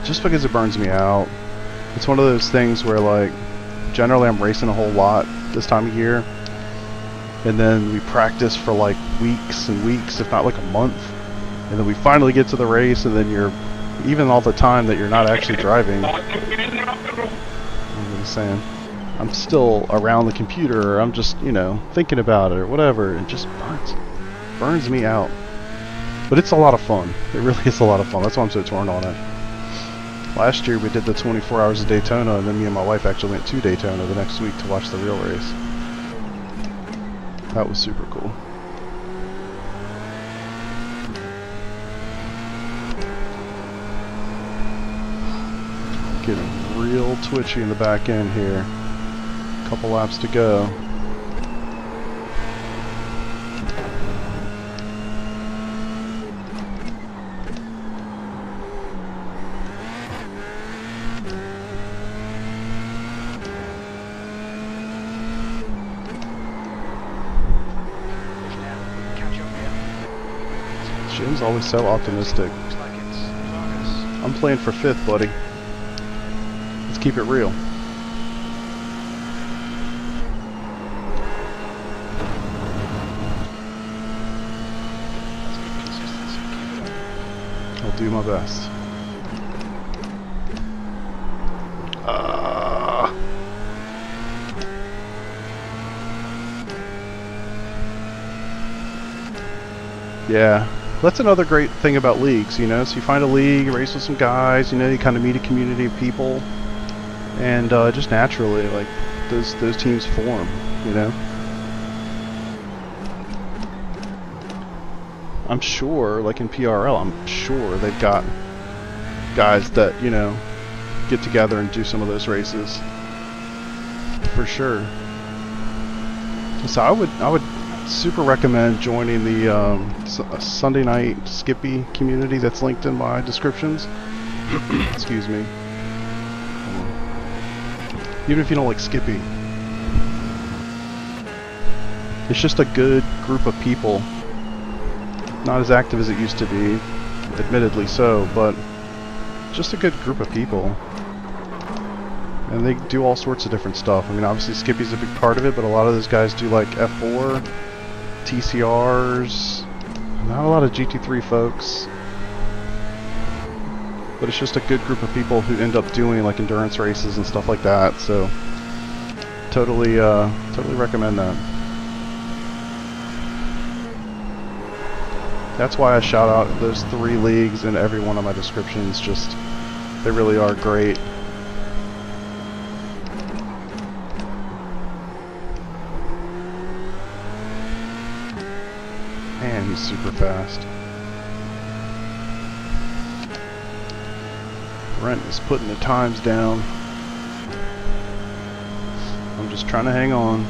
Just because it burns me out. It's one of those things where, like, generally I'm racing a whole lot this time of year. And then we practice for like weeks and weeks, if not like a month. And then we finally get to the race, and then you're, even all the time that you're not actually driving, I'm just saying, I'm still around the computer, or I'm just, you know, thinking about it or whatever. It just burns me out. But it's a lot of fun. It really is a lot of fun. That's why I'm so torn on it. Last year we did the 24 hours of Daytona, and then me and my wife actually went to Daytona the next week to watch the real race. That was super cool. Getting real twitchy in the back end here. Couple laps to go. Jim's always so optimistic. I'm playing for 5th, buddy. Let's keep it real. I'll do my best. Yeah. That's another great thing about leagues, you know. So you find a league, you race with some guys, you know, you kind of meet a community of people, and just naturally, like, those teams form, you know. I'm sure, like in PRL, I'm sure they've got guys that, you know, get together and do some of those races, for sure. So I would super recommend joining the Sunday Night Skippy community that's linked in my descriptions. Excuse me. Even if you don't like Skippy. It's just a good group of people. Not as active as it used to be, admittedly so, but just a good group of people. And they do all sorts of different stuff. I mean, obviously Skippy's a big part of it, but a lot of those guys do like F4, TCRs, not a lot of GT3 folks. But it's just a good group of people who end up doing like endurance races and stuff like that, so totally recommend that. That's why I shout out those 3 leagues in every one of my descriptions. Just, they really are great. Man, he's super fast. Brent is putting the times down. I'm just trying to hang on.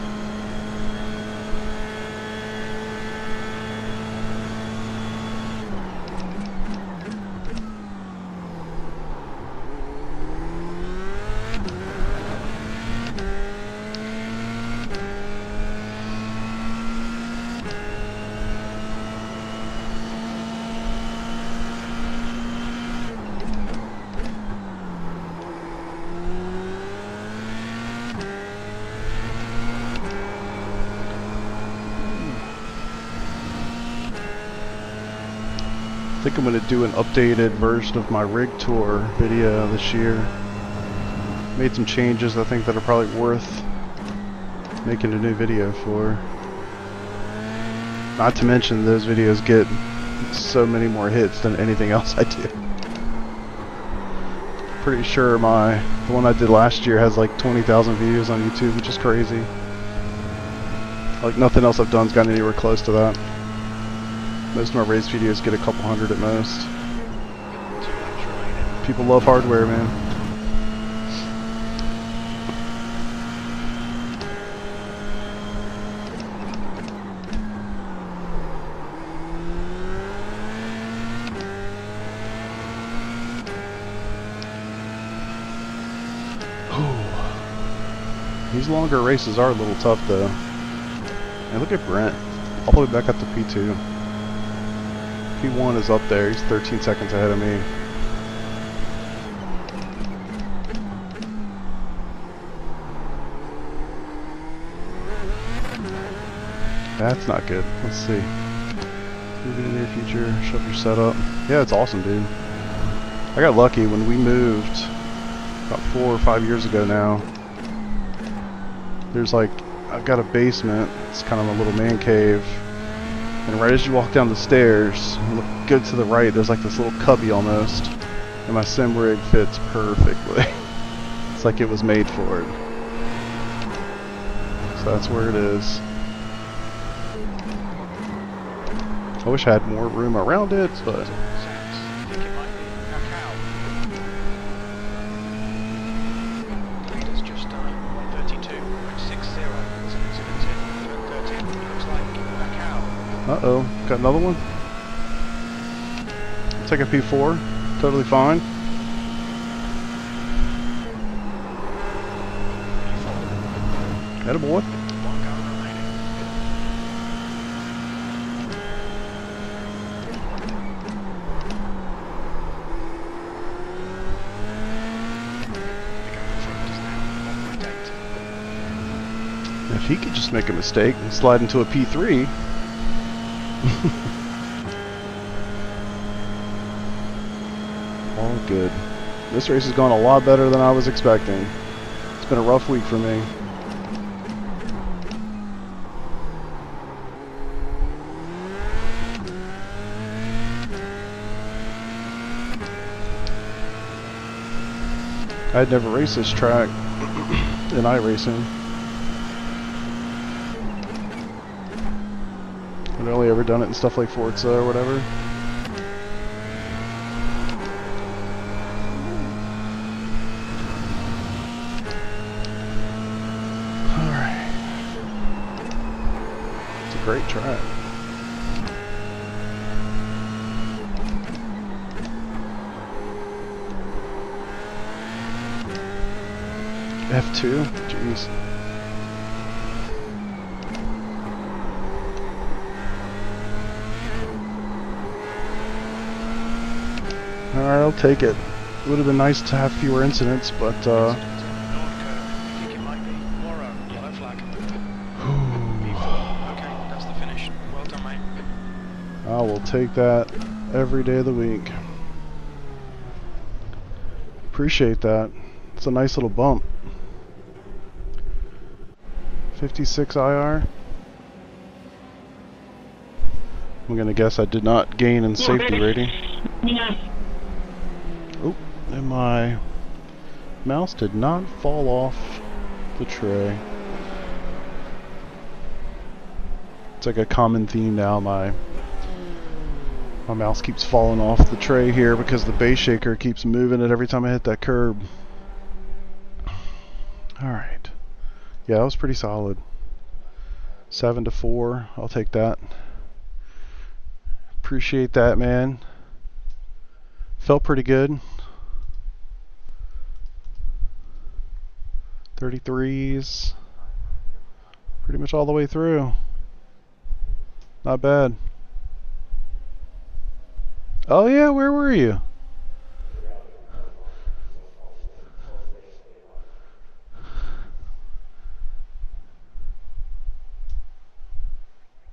I think I'm going to do an updated version of my rig tour video this year. Made some changes I think that are probably worth making a new video for. Not to mention those videos get so many more hits than anything else I do. Pretty sure the one I did last year has like 20,000 views on YouTube, which is crazy. Like nothing else I've done's gotten anywhere close to that. Most of my race videos get a couple hundred at most. People love hardware, man. Oh. These longer races are a little tough though. And look at Brent, all the way back up to P2. P1 is up there, he's 13 seconds ahead of me. That's not good. Let's see. Maybe in the near future, shut your setup. Yeah, it's awesome, dude. I got lucky when we moved about 4 or 5 years ago now. There's like, I've got a basement, it's kind of a little man cave. And right as you walk down the stairs, and look good to the right, there's like this little cubby almost. And my sim rig fits perfectly. It's like it was made for it. So that's where it is. I wish I had more room around it, but... Uh-oh, got another one? Take a P4, totally fine. Attaboy. If he could just make a mistake and slide into a P3. All good. This race has gone a lot better than I was expecting. It's been a rough week for me. I'd never raced this track in iRacing. I'd only ever done it in stuff like Forza or whatever. Alright. It's a great track. F2? Jeez. Alright, I'll take it. Would have been nice to have fewer incidents, but Incident on the Nord curve. You think it might be Moro, yellow flag. B4. Okay, that's the finish. Well done, mate. I will take that every day of the week. Appreciate that. It's a nice little bump. 56 IR. I'm gonna guess I did not gain in safety rating. Oh, and my mouse did not fall off the tray. It's like a common theme now. My mouse keeps falling off the tray here because the base shaker keeps moving it every time I hit that curb. Alright. Yeah, that was pretty solid. 7-4. I'll take that. Appreciate that, man. Felt pretty good. 33s. Pretty much all the way through. Not bad. Oh yeah, where were you?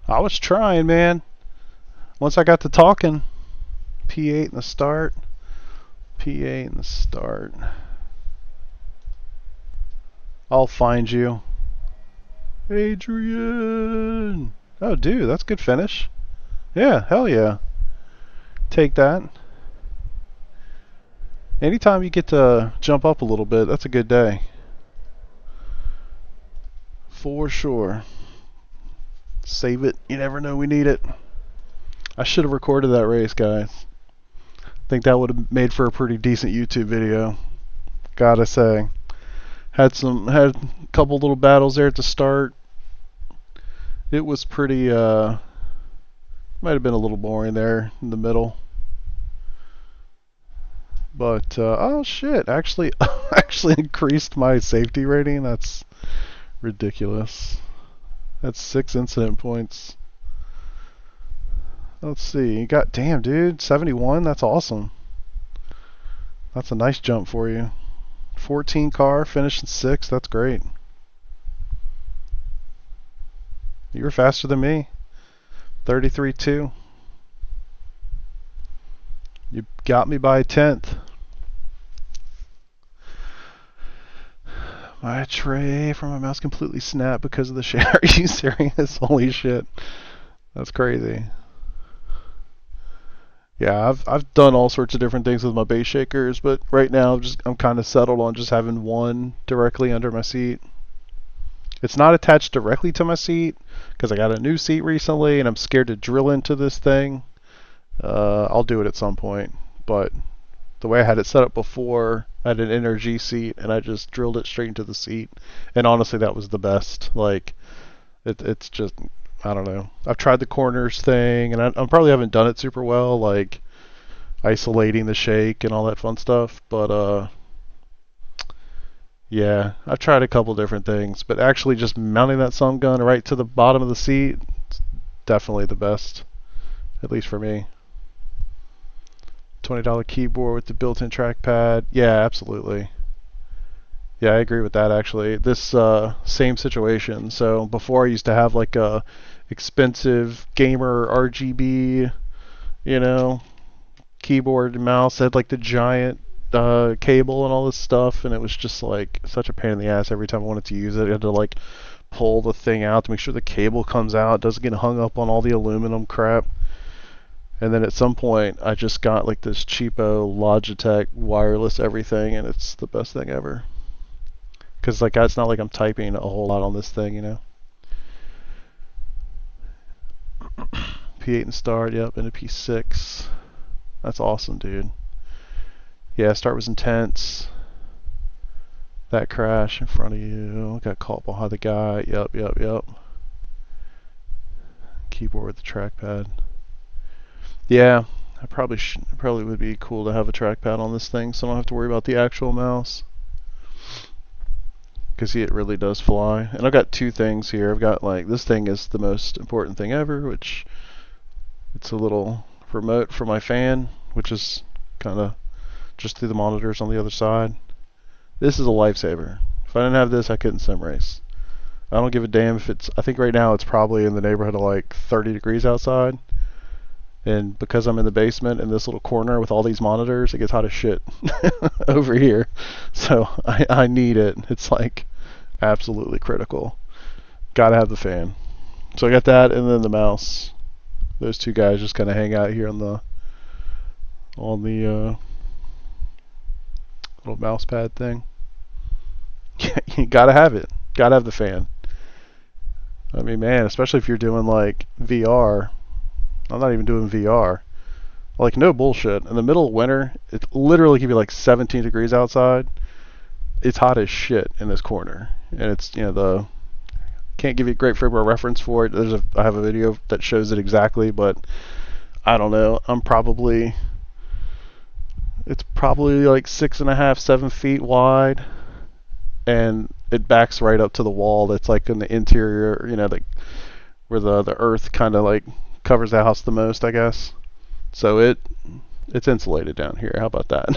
I was trying, man. Once I got to talking, P8 in the start. P8 in the start. I'll find you. Adrian! Oh, dude, that's a good finish. Yeah, hell yeah. Take that. Anytime you get to jump up a little bit, that's a good day. For sure. Save it. You never know we need it. I should have recorded that race, guys. I think that would have made for a pretty decent YouTube video. Gotta say. Had a couple little battles there at the start. It was pretty might have been a little boring there in the middle. But oh shit, actually increased my safety rating. That's ridiculous. That's 6 incident points. Let's see. You got, damn dude, 71. That's awesome. That's a nice jump for you. 14 car, finishing 6. That's great. You were faster than me. 33.2. You got me by a 10th. My tray from my mouse completely snapped because of the shit. Are you serious? Holy shit. That's crazy. Yeah, I've done all sorts of different things with my base shakers, but right now I'm kind of settled on just having one directly under my seat. It's not attached directly to my seat because I got a new seat recently and I'm scared to drill into this thing. I'll do it at some point, but the way I had it set up before, I had an NRG seat and I just drilled it straight into the seat, and honestly that was the best. Like it's just, I don't know. I've tried the corners thing and I probably haven't done it super well, like isolating the shake and all that fun stuff, but yeah, I've tried a couple different things, but actually just mounting that sum gun right to the bottom of the seat, it's definitely the best, at least for me. $20 keyboard with the built-in trackpad. Yeah, absolutely. Yeah, I agree with that actually. This same situation. So before I used to have like a expensive gamer RGB, you know, keyboard and mouse. It had like the giant cable and all this stuff, and it was just like such a pain in the ass every time I wanted to use it. I had to like pull the thing out to make sure the cable comes out, doesn't get hung up on all the aluminum crap. And then at some point, I just got like this cheapo Logitech wireless everything, and it's the best thing ever. Because like it's not like I'm typing a whole lot on this thing, you know. P8 and start, yep, and a P6. That's awesome, dude. Yeah, start was intense. That crash in front of you. Got caught behind the guy. Yep. Keyboard with the trackpad. Yeah, I probably would be cool to have a trackpad on this thing, so I don't have to worry about the actual mouse. Because it really does fly. And I've got two things here. I've got like, this thing is the most important thing ever, which it's a little remote for my fan, which is kind of just through the monitors on the other side. This is a lifesaver. If I didn't have this, I couldn't sim race. I don't give a damn if it's, I think right now it's probably in the neighborhood of like 30 degrees outside. And because I'm in the basement in this little corner with all these monitors, it gets hot as shit over here. So I need it. It's like absolutely critical. Gotta have the fan. So I got that and then the mouse. Those two guys just kind of hang out here on the little mouse pad thing. You gotta have it. Gotta have the fan. I mean, man, especially if you're doing like VR. I'm not even doing VR. Like, no bullshit. In the middle of winter, it literally can be like 17 degrees outside. It's hot as shit in this corner. And it's, can't give you a great frame of reference for it. I have a video that shows it exactly, but I don't know. It's probably like 6.5, 7 feet wide. And it backs right up to the wall that's like in the interior, like where the earth kind of like covers the house the most, I guess. So it's insulated down here. How about that?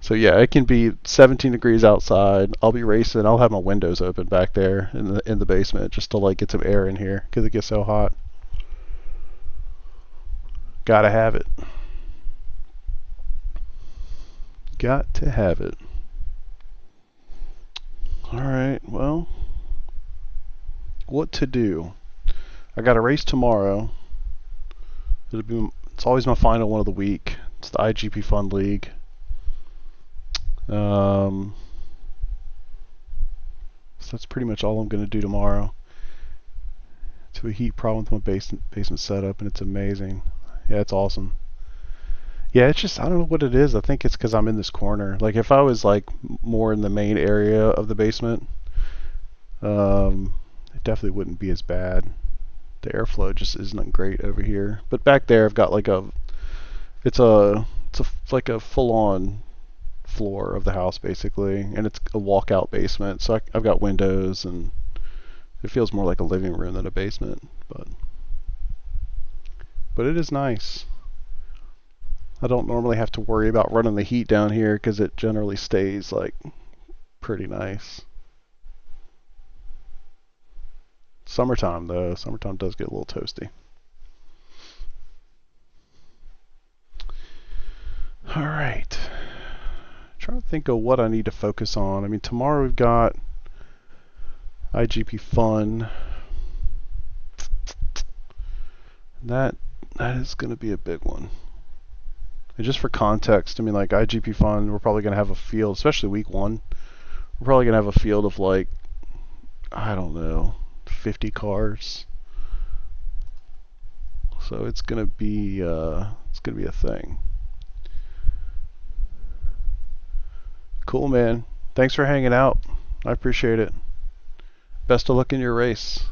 So yeah, it can be 17 degrees outside. I'll be racing. I'll have my windows open back there in the basement just to like get some air in here because it gets so hot. Gotta have it. Got to have it. All right. Well, what to do? I got a race tomorrow. It's always my final one of the week. It's the IGP Fun League. So that's pretty much all I'm going to do tomorrow. To a heat problem with my basement setup, and it's amazing. Yeah, it's awesome. Yeah, it's just, I don't know what it is. I think it's because I'm in this corner. Like, if I was like more in the main area of the basement, it definitely wouldn't be as bad. The airflow just isn't great over here. But back there, I've got like it's like a full-on floor of the house basically, and it's a walkout basement. So I've got windows, and it feels more like a living room than a basement. But it is nice. I don't normally have to worry about running the heat down here because it generally stays like pretty nice. Summertime though, summertime does get a little toasty. All right, trying to think of what I need to focus on. I mean, tomorrow we've got IGP Fun. That is going to be a big one. And just for context, I mean, like IGP Fun, we're probably going to have a field, especially week 1. We're probably going to have a field of like, I don't know, 50 cars. So it's going to be a thing. Cool, man. Thanks for hanging out. I appreciate it. Best of luck in your race.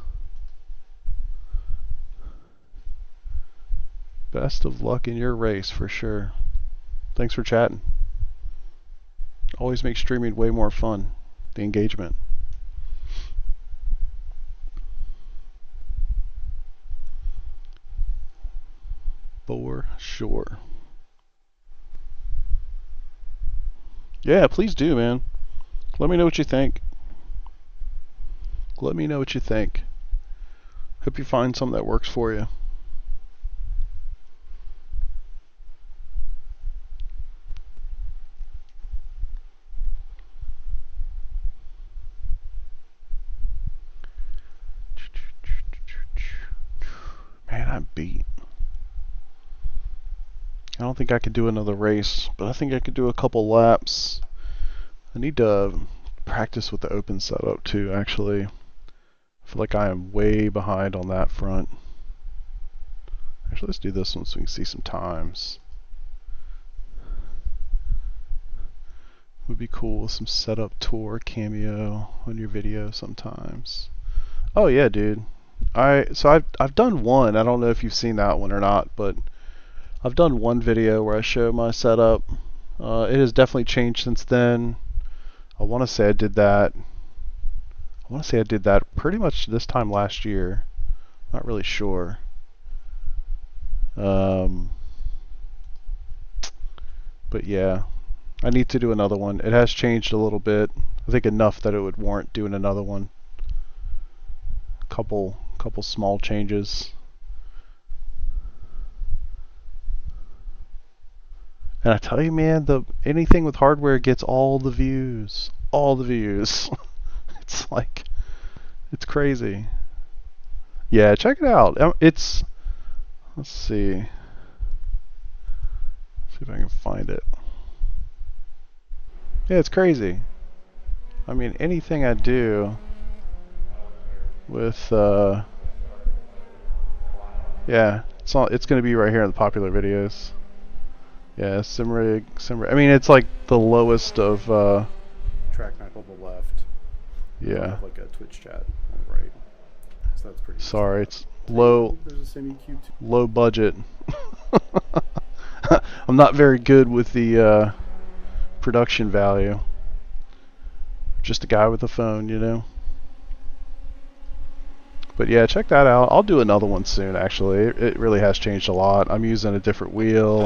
Best of luck in your race for sure. Thanks for chatting. Always makes streaming way more fun. The engagement. For sure. Yeah, please do, man. Let me know what you think. Let me know what you think. Hope you find something that works for you. Man, I'm beat. I don't think I could do another race, but I think I could do a couple laps. I need to practice with the open setup too, actually. I feel like I am way behind on that front. Actually, let's do this one so we can see some times. Would be cool with some setup tour cameo on your video sometimes. Oh yeah, dude. I've done one. I don't know if you've seen that one or not, but I've done one video where I show my setup. It has definitely changed since then. I want to say I did that pretty much this time last year. Not really sure. But yeah, I need to do another one. It has changed a little bit. I think enough that it would warrant doing another one. Couple small changes. And I tell you, man, anything with hardware gets all the views. All the views. It's like, it's crazy. Yeah, check it out. Let's see. See if I can find it. Yeah, it's crazy. I mean, anything I do with, yeah, it's going to be right here in the popular videos. Yeah, Simrig. I mean, it's like the lowest of, Track map on the left. yeah. Have like a Twitch chat on the right. So that's pretty. Sorry, it's low. There's a semi-cube too. Low budget. I'm not very good with the production value. Just a guy with a phone, you know. But yeah, check that out. I'll do another one soon. Actually, it really has changed a lot. I'm using a different wheel.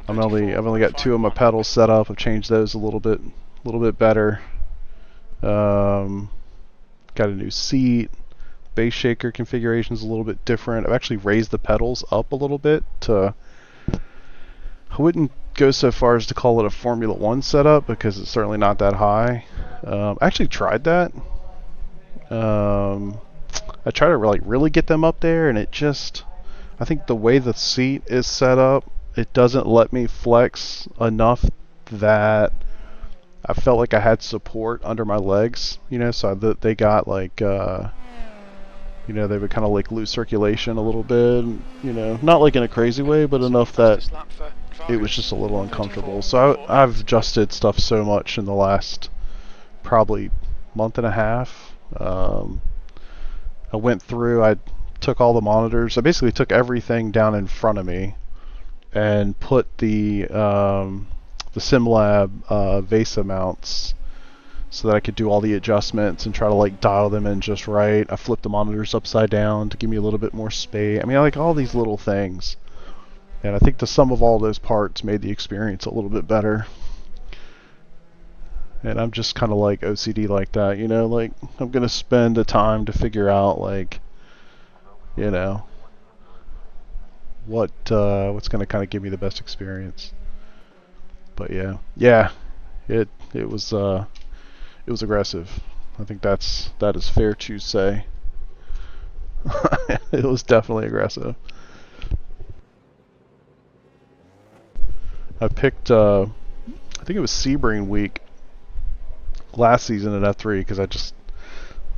I've only got 2 of my pedals set up. I've changed those a little bit better. Got a new seat. Bass shaker configuration is a little bit different. I've actually raised the pedals up a little bit to, I wouldn't go so far as to call it a Formula 1 setup because it's certainly not that high. I actually tried that. I try to really get them up there, and it just, I think the way the seat is set up, it doesn't let me flex enough that I felt like I had support under my legs, you know, so they got like, you know, they would kind of like lose circulation a little bit, you know, not like in a crazy way, but enough that it was just a little uncomfortable. So I've adjusted stuff so much in the last probably month and a half. I went through, I took all the monitors, I basically took everything down in front of me and put the SimLab VESA mounts so that I could do all the adjustments and try to like dial them in just right. I flipped the monitors upside down to give me a little bit more space. I mean, I like all these little things. And I think the sum of all those parts made the experience a little bit better. And I'm just kind of like OCD like that, you know, like I'm going to spend the time to figure out like, you know, what's going to kind of give me the best experience. But yeah, it was aggressive. I think that is fair to say. It was definitely aggressive. I picked, I think it was Sebring week last season at F3 because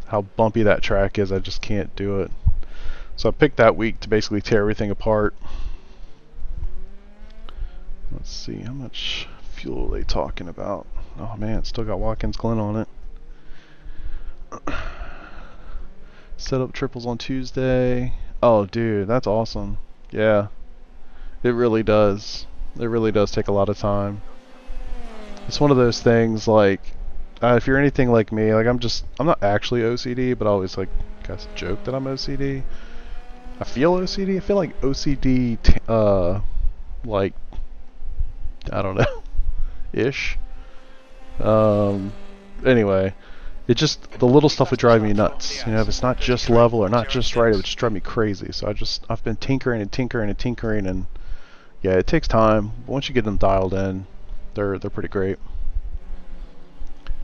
how bumpy that track is, I just can't do it. So I picked that week to basically tear everything apart. Let's see, how much fuel are they talking about? Oh man, it's still got Watkins Glen on it. Set up triples on Tuesday. Oh dude, that's awesome. Yeah, it really does. It really does take a lot of time. It's one of those things like, if you're anything like me, like I'm not actually OCD, but I always like guess joke that I'm OCD. I feel OCD. I feel like OCD, like, I don't know, ish. Anyway, it just, the little stuff would drive me nuts. You know, if it's not just level or not just right, it would just drive me crazy. So I've been tinkering and tinkering and tinkering, and yeah, it takes time. But once you get them dialed in, they're pretty great.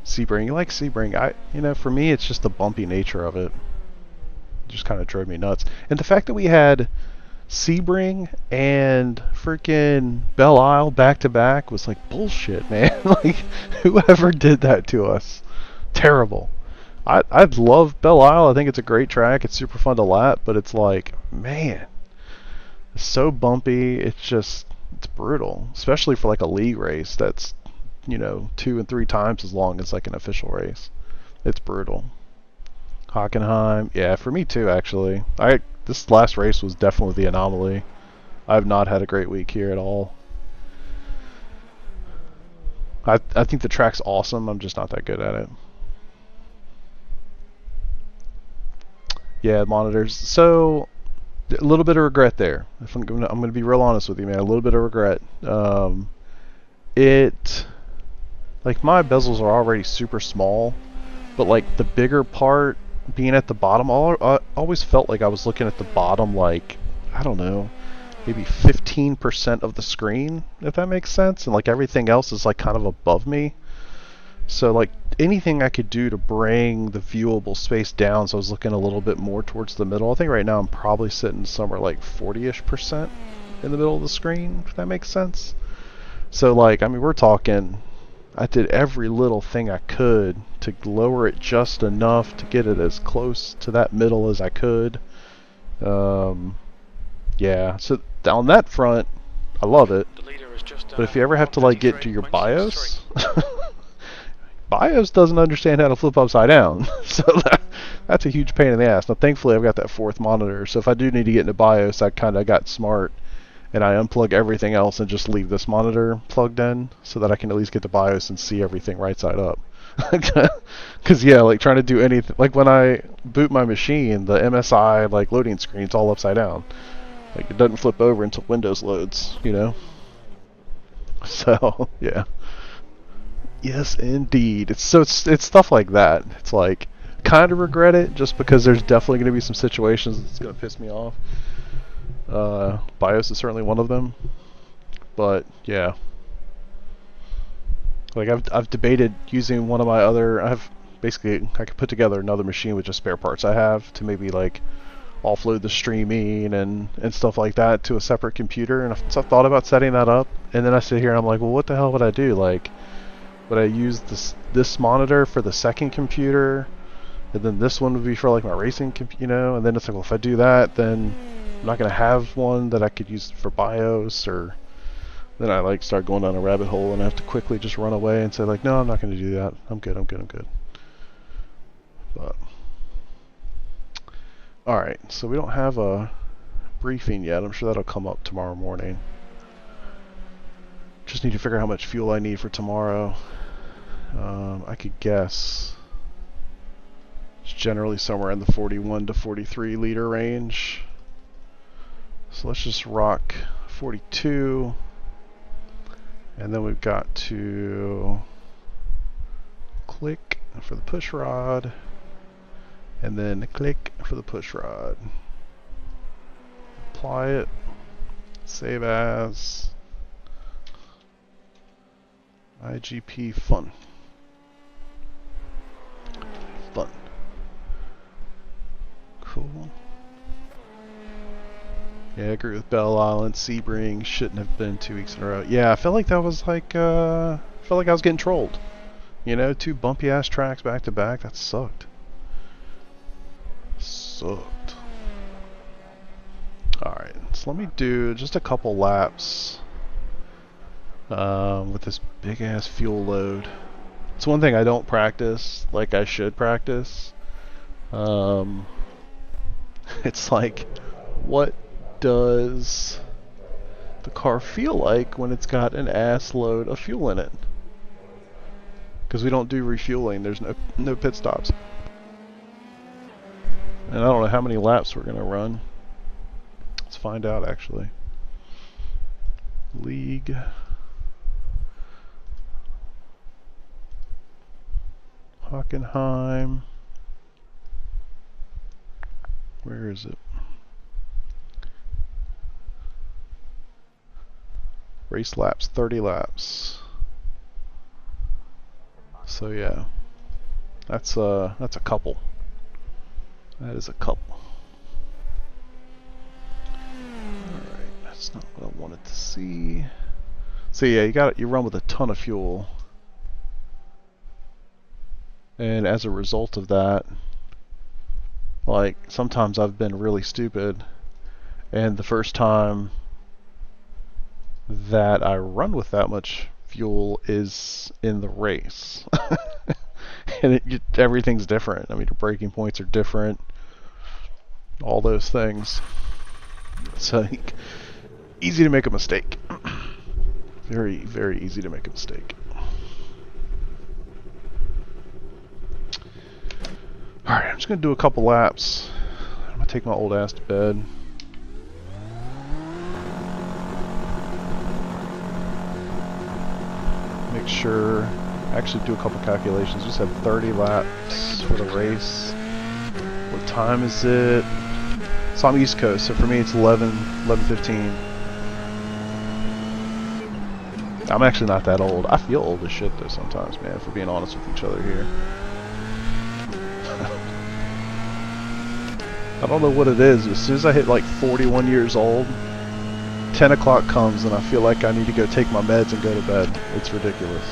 Sebring, you like Sebring? You know, for me, it's just the bumpy nature of it. It just kind of drove me nuts. And the fact that we had Sebring and freaking Belle Isle back to back was like bullshit, man. Like, whoever did that to us, terrible. I love Belle Isle. I think it's a great track. It's super fun to lap, but it's like, man, it's so bumpy. It's brutal, especially for like a league race that's, you know, 2 and 3 times as long as like an official race. It's brutal. Hockenheim, yeah, for me too, actually. This last race was definitely the anomaly. I've not had a great week here at all. I think the track's awesome. I'm just not that good at it. Yeah, monitors. So A little bit of regret there. If I'm gonna be real honest with you, man. A little bit of regret. It like my bezels are already super small, but like the bigger part being at the bottom, I always felt like I was looking at the bottom, like I don't know, maybe 15% of the screen, if that makes sense, and like everything else is like kind of above me. So like anything I could do to bring the viewable space down, so I was looking a little bit more towards the middle. I think right now I'm probably sitting somewhere like 40-ish% in the middle of the screen, if that makes sense. So like, I mean, we're talking, I did every little thing I could to lower it just enough to get it as close to that middle as I could. Yeah, so on that front, I love it. The leader is just, But if you ever have to like get to your BIOS, BIOS doesn't understand how to flip upside down, so that's a huge pain in the ass. Now, thankfully, I've got that fourth monitor, so if I do need to get into BIOS, I kind of got smart, and I unplug everything else and just leave this monitor plugged in, so that I can at least get to BIOS and see everything right side up. Because, yeah, like, trying to do anything, like, when I boot my machine, the MSI, like, loading screen's all upside down. Like, it doesn't flip over until Windows loads, you know? So, yeah. Yes, indeed. It's stuff like that. It's like kind of regret it just because there's definitely going to be some situations that's going to piss me off. BIOS is certainly one of them. But yeah, like I've debated using one of my other. I could put together another machine with just spare parts I have to maybe like offload the streaming and stuff like that to a separate computer. And I've thought about setting that up, and then I sit here and I'm like, well, what the hell would I do? Like, would I use this monitor for the second computer, and then this one would be for like my racing you know? And then it's like, well, if I do that, then I'm not gonna have one that I could use for BIOS, or then I like start going down a rabbit hole and I have to quickly just run away and say like, no, I'm not gonna do that. I'm good. But all right, so we don't have a briefing yet. I'm sure that'll come up tomorrow morning. Just need to figure out how much fuel I need for tomorrow. I could guess it's generally somewhere in the 41 to 43 liter range. So let's just rock 42, and then we've got to click for the push rod, and then click for the push rod. Apply it, save as, IGP fun. Cool. Yeah, I agree with Bell Island. Sebring shouldn't have been 2 weeks in a row. Yeah, I felt like that was like, I felt like I was getting trolled. You know, 2 bumpy ass tracks back to back. That sucked. Alright, so let me do just a couple laps with this big ass fuel load. It's one thing I don't practice like I should practice. It's like, what does the car feel like when it's got an ass load of fuel in it? Because we don't do refueling. There's no pit stops. And I don't know how many laps we're going to run. Let's find out, actually. League. Hockenheim. Where is it? Race laps, 30 laps. So yeah, that's a couple. That is a couple. Alright, that's not what I wanted to see. So yeah, you run with a ton of fuel. And as a result of that, like, sometimes I've been really stupid, and the first time that I run with that much fuel is in the race. And everything's different. I mean, your braking points are different, all those things. So easy to make a mistake. Very, very easy to make a mistake. Alright, I'm just going to do a couple laps. I'm going to take my old ass to bed. make sure. Actually do a couple calculations. Just had 30 laps for the race. What time is it? So I'm East Coast, so for me it's 11:15. I'm actually not that old. I feel old as shit though sometimes, man, if we're being honest with each other here. I don't know what it is. As soon as I hit like 41 years old, 10 o'clock comes and I feel like I need to go take my meds and go to bed. It's ridiculous.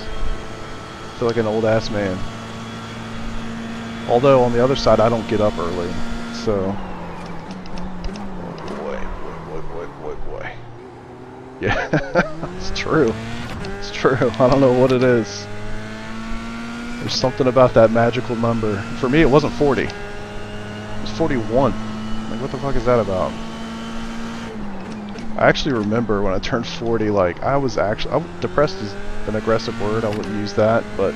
I feel like an old ass man. Although on the other side, I don't get up early, so. Oh boy. Yeah, it's true. It's true. I don't know what it is. There's something about that magical number. For me, it wasn't 40. It was 41. Like, what the fuck is that about? I actually remember when I turned 40, like, depressed is an aggressive word, I wouldn't use that, but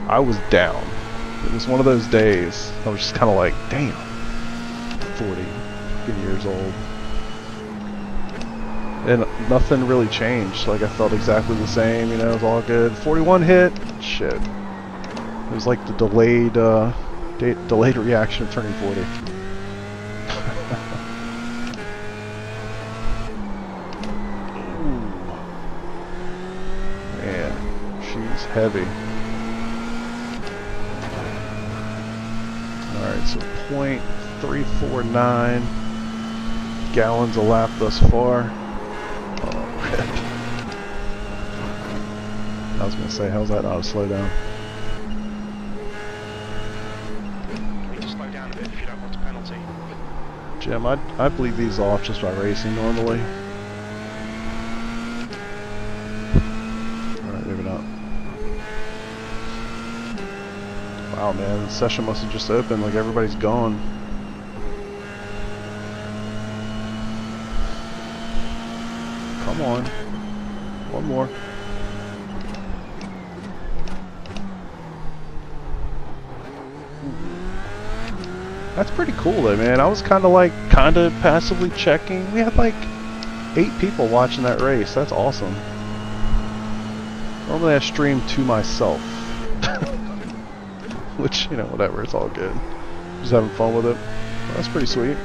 I was down. It was one of those days, I was just kind of like, damn, 40 years old. And nothing really changed, like I felt exactly the same, you know, it was all good. 41 hit, shit. It was like the delayed reaction of turning 40. She's heavy. Alright, so 0.349 gallons a lap thus far. Oh, rip. I was going to say, how's that not a slowdown? We need to slow down a bit if you don't want a penalty. Jim, I bleed these off just by racing normally. Alright, maybe not. Wow, man, the session must have just opened, like everybody's gone. Come on. One more. That's pretty cool though, man. I was kind of passively checking. We had like 8 people watching that race. That's awesome. Normally I stream to myself. Which, you know, whatever, it's all good. Just having fun with it. Well, that's pretty sweet.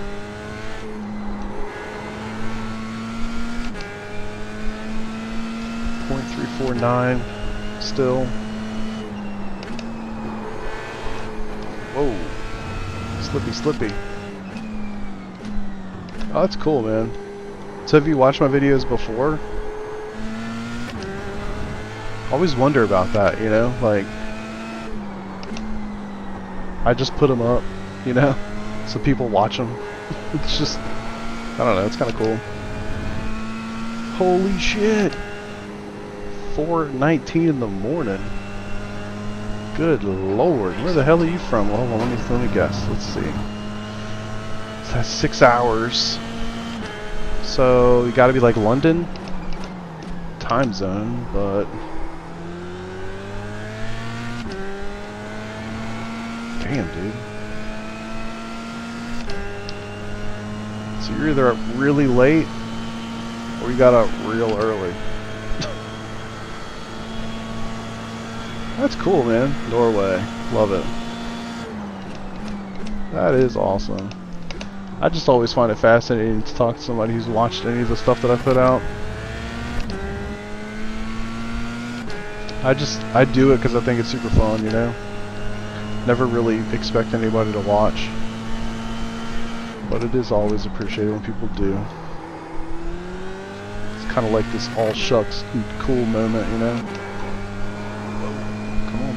.349 still. Whoa. Slippy. Oh, that's cool, man. So have you watched my videos before? I always wonder about that, you know, like I just put them up, you know, so people watch them. It's just, I don't know, it's kind of cool. Holy shit! 4:19 in the morning. Good lord, where the hell are you from? Well, hold on, let me guess. Let's see. So that's 6 hours. So you got to be like London time zone, but. Damn, dude. So you're either up really late or you got up real early. That's cool, man. Norway. Love it. That is awesome. I just always find it fascinating to talk to somebody who's watched any of the stuff that I put out. I do it because I think it's super fun, you know? Never really expect anybody to watch. But it is always appreciated when people do. It's kind of like this all shucks cool moment, you know? Come on.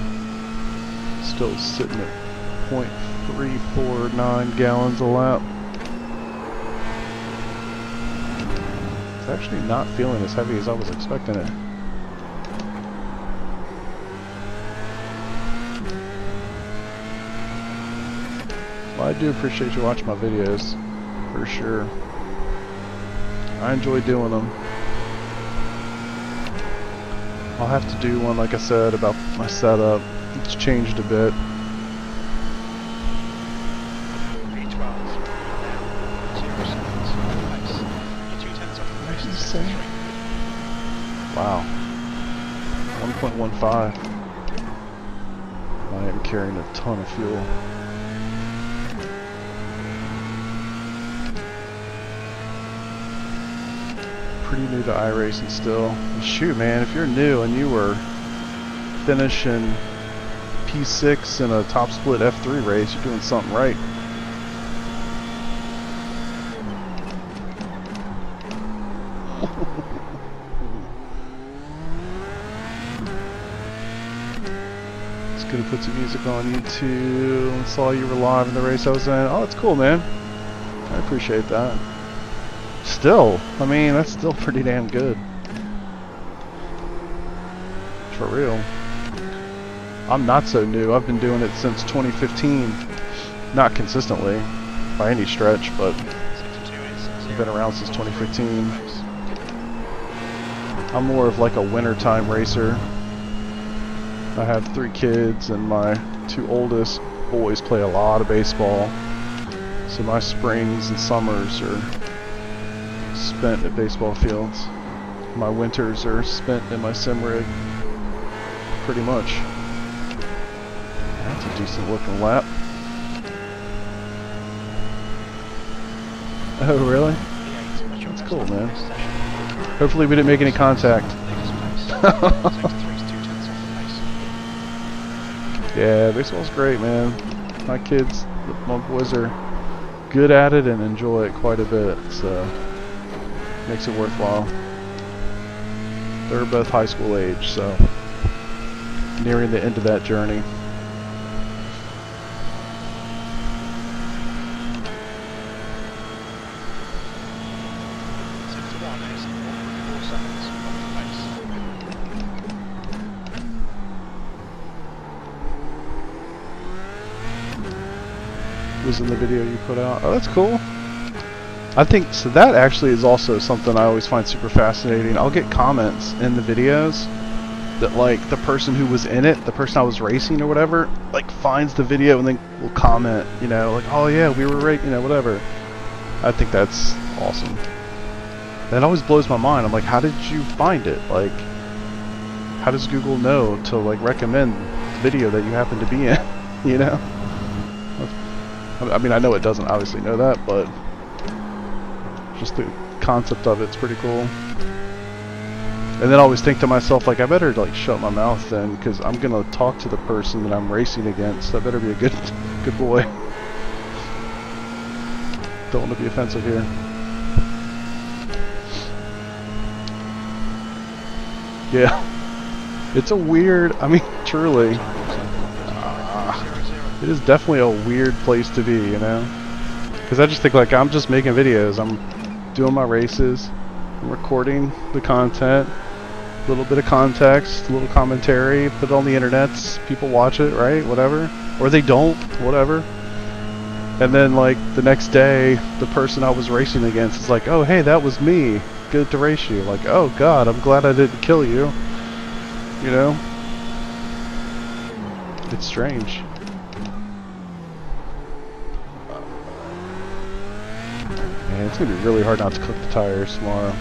Still sitting at 0.349 gallons a lap. It's actually not feeling as heavy as I was expecting it. Well, I do appreciate you watching my videos, for sure. I enjoy doing them. I'll have to do one, like I said, about my setup. It's changed a bit. Wow. 1.15. I am carrying a ton of fuel. Pretty new to iRacing still. Well, shoot, man, if you're new and you were finishing P6 in a top split F3 race, you're doing something right. Just gonna put some music on YouTube. Saw you were live in the race I was in. Oh, that's cool, man. I appreciate that. Still, I mean, that's still pretty damn good. For real. I'm not so new. I've been doing it since 2015. Not consistently, by any stretch, but I've been around since 2015. I'm more of like a wintertime racer. I have 3 kids, and my 2 oldest boys play a lot of baseball. So my springs and summers are spent at baseball fields. My winters are spent in my sim rig, pretty much. That's a decent looking lap. Oh, really? That's cool, man. Hopefully we didn't make any contact. Yeah, baseball's great, man. My kids, my boys are good at it and enjoy it quite a bit, so makes it worthwhile. They're both high school age, so nearing the end of that journey. Was in the video you put out. Oh, that's cool. I think, so that actually is also something I always find super fascinating. I'll get comments in the videos that, like, the person who was in it, the person I was racing or whatever, like, finds the video and then will comment, you know, like, oh yeah, we were right, you know, whatever. I think that's awesome. That always blows my mind. I'm like, how did you find it? Like, how does Google know to, like, recommend the video that you happen to be in, you know? I mean, I know it doesn't obviously know that, but just the concept of it's pretty cool. And then I always think to myself, like, I better, like, shut my mouth then, because I'm gonna talk to the person that I'm racing against. I better be a good boy. Don't want to be offensive here. Yeah. It's a weird, I mean, truly. It is definitely a weird place to be, you know? Because I just think, like, I'm just making videos. I'm doing my races. I'm recording the content. A little bit of context, a little commentary. Put it on the internets. People watch it, right? Whatever. Or they don't. Whatever. And then, like, the next day, the person I was racing against is like, oh, hey, that was me. Good to race you. Like, oh, God, I'm glad I didn't kill you. You know? It's strange. Man, it's going to be really hard not to cook the tires tomorrow.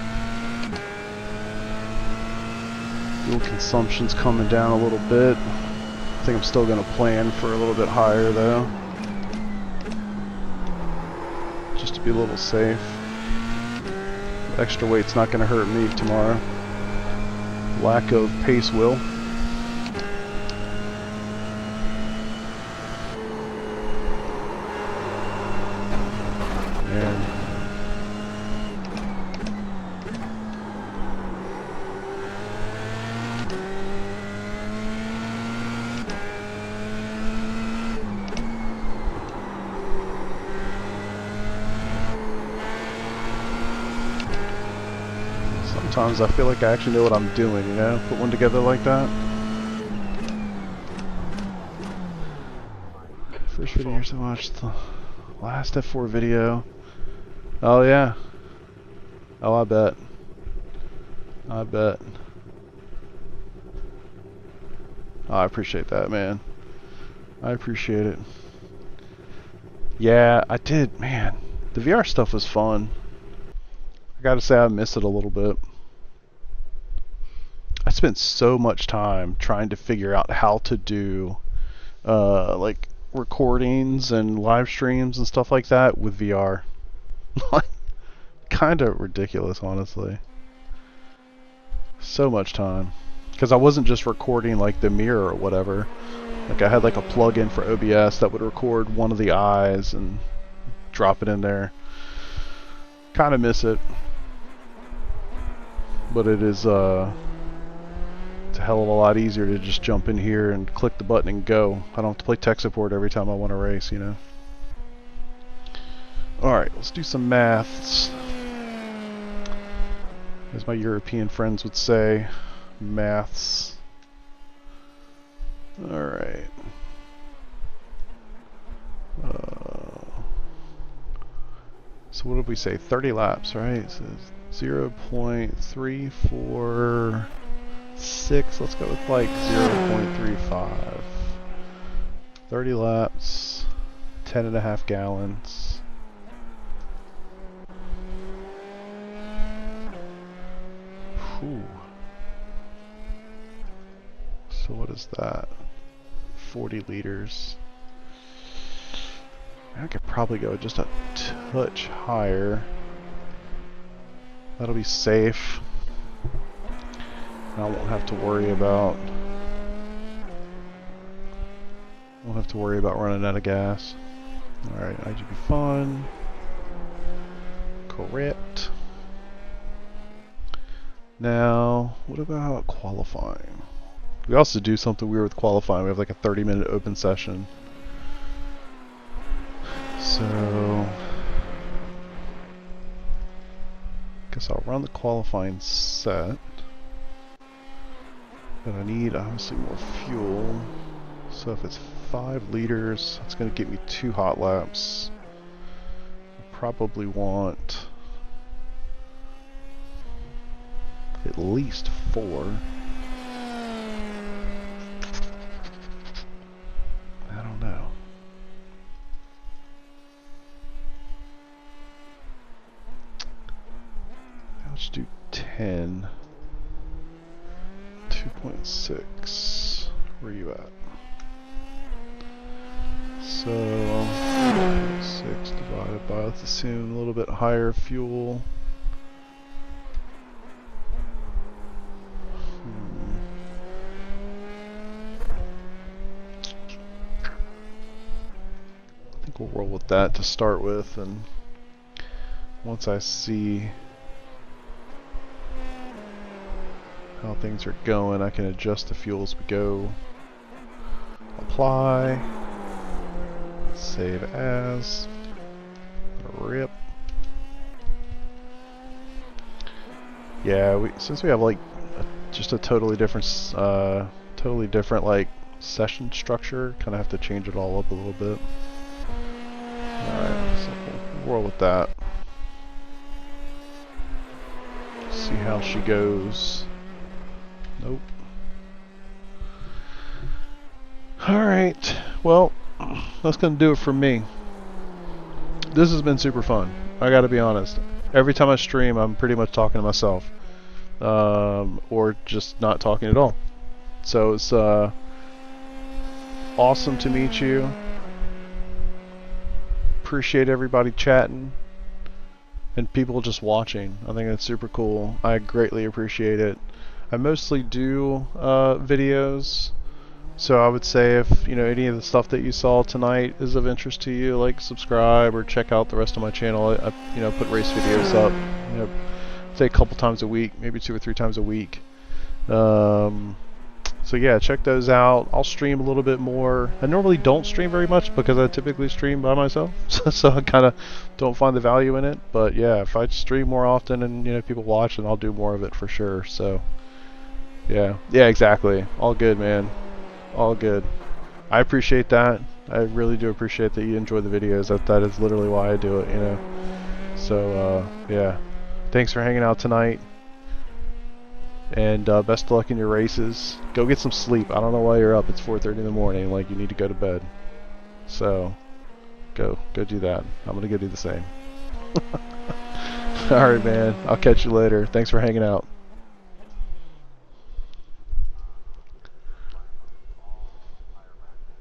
Fuel consumption's coming down a little bit. I think I'm still going to plan for a little bit higher, though. Just to be a little safe. Extra weight's not going to hurt me tomorrow. Lack of pace will. And sometimes I feel like I actually know what I'm doing, you know? Put one together like that. First video I watched, the last F4 video. Oh yeah. Oh, I bet. I bet. Oh, I appreciate that, man. I appreciate it. Yeah, I did, man. The VR stuff was fun. I gotta say I miss it a little bit. I spent so much time trying to figure out how to do like recordings and live streams and stuff like that with VR. Kind of ridiculous, honestly. So much time. Because I wasn't just recording like the mirror or whatever. Like I had like a plug-in for OBS that would record one of the eyes and drop it in there. Kind of miss it. But it is it's a hell of a lot easier to just jump in here and click the button and go. I don't have to play tech support every time I want to race, you know. Alright, let's do some maths. As my European friends would say, maths. Alright. So what did we say? 30 laps, right? So 0.346. Let's go with like 0.35. 30 laps, 10.5 gallons. Whew. So what is that? 40 liters. I could probably go just a touch higher. That'll be safe. I won't have to worry about running out of gas. Alright, IGP fun. Correct. Now, what about qualifying? We also do something weird with qualifying. We have like a 30-minute open session. So, guess I'll run the qualifying set. But I need obviously more fuel. So if it's 5 liters, that's going to get me 2 hot laps. I probably want at least 4. I don't know. Let's do 10. 2.6. Where are you at? So 6 divided by, let's assume a little bit higher fuel. I think we'll roll with that to start with, and once I see how things are going, I can adjust the fuel as we go. Apply. Save as. Rip. Yeah, since we have like just a totally different like session structure, kind of have to change it all up a little bit. Alright, so we'll roll with that. See how she goes. Nope. Alright, well, that's gonna do it for me. This has been super fun, I gotta be honest. Every time I stream, I'm pretty much talking to myself. Or just not talking at all. So it's awesome to meet you. Appreciate everybody chatting. And people just watching. I think that's super cool. I greatly appreciate it. I mostly do videos, so I would say if any of the stuff that you saw tonight is of interest to you, like subscribe or check out the rest of my channel. I put race videos up, say a couple times a week, maybe 2 or 3 times a week. So yeah, check those out. I'll stream a little bit more. I normally don't stream very much because I typically stream by myself, so I kind of don't find the value in it. But yeah, if I stream more often and people watch, then I'll do more of it for sure. So yeah, exactly. All good, man. All good. I appreciate that. I really do appreciate that you enjoy the videos. That is literally why I do it, So yeah, thanks for hanging out tonight. And best of luck in your races. Go get some sleep. I don't know why you're up. It's 4:30 in the morning. Like, you need to go to bed. So, go do that. I'm gonna go do the same. Alright, man. I'll catch you later. Thanks for hanging out.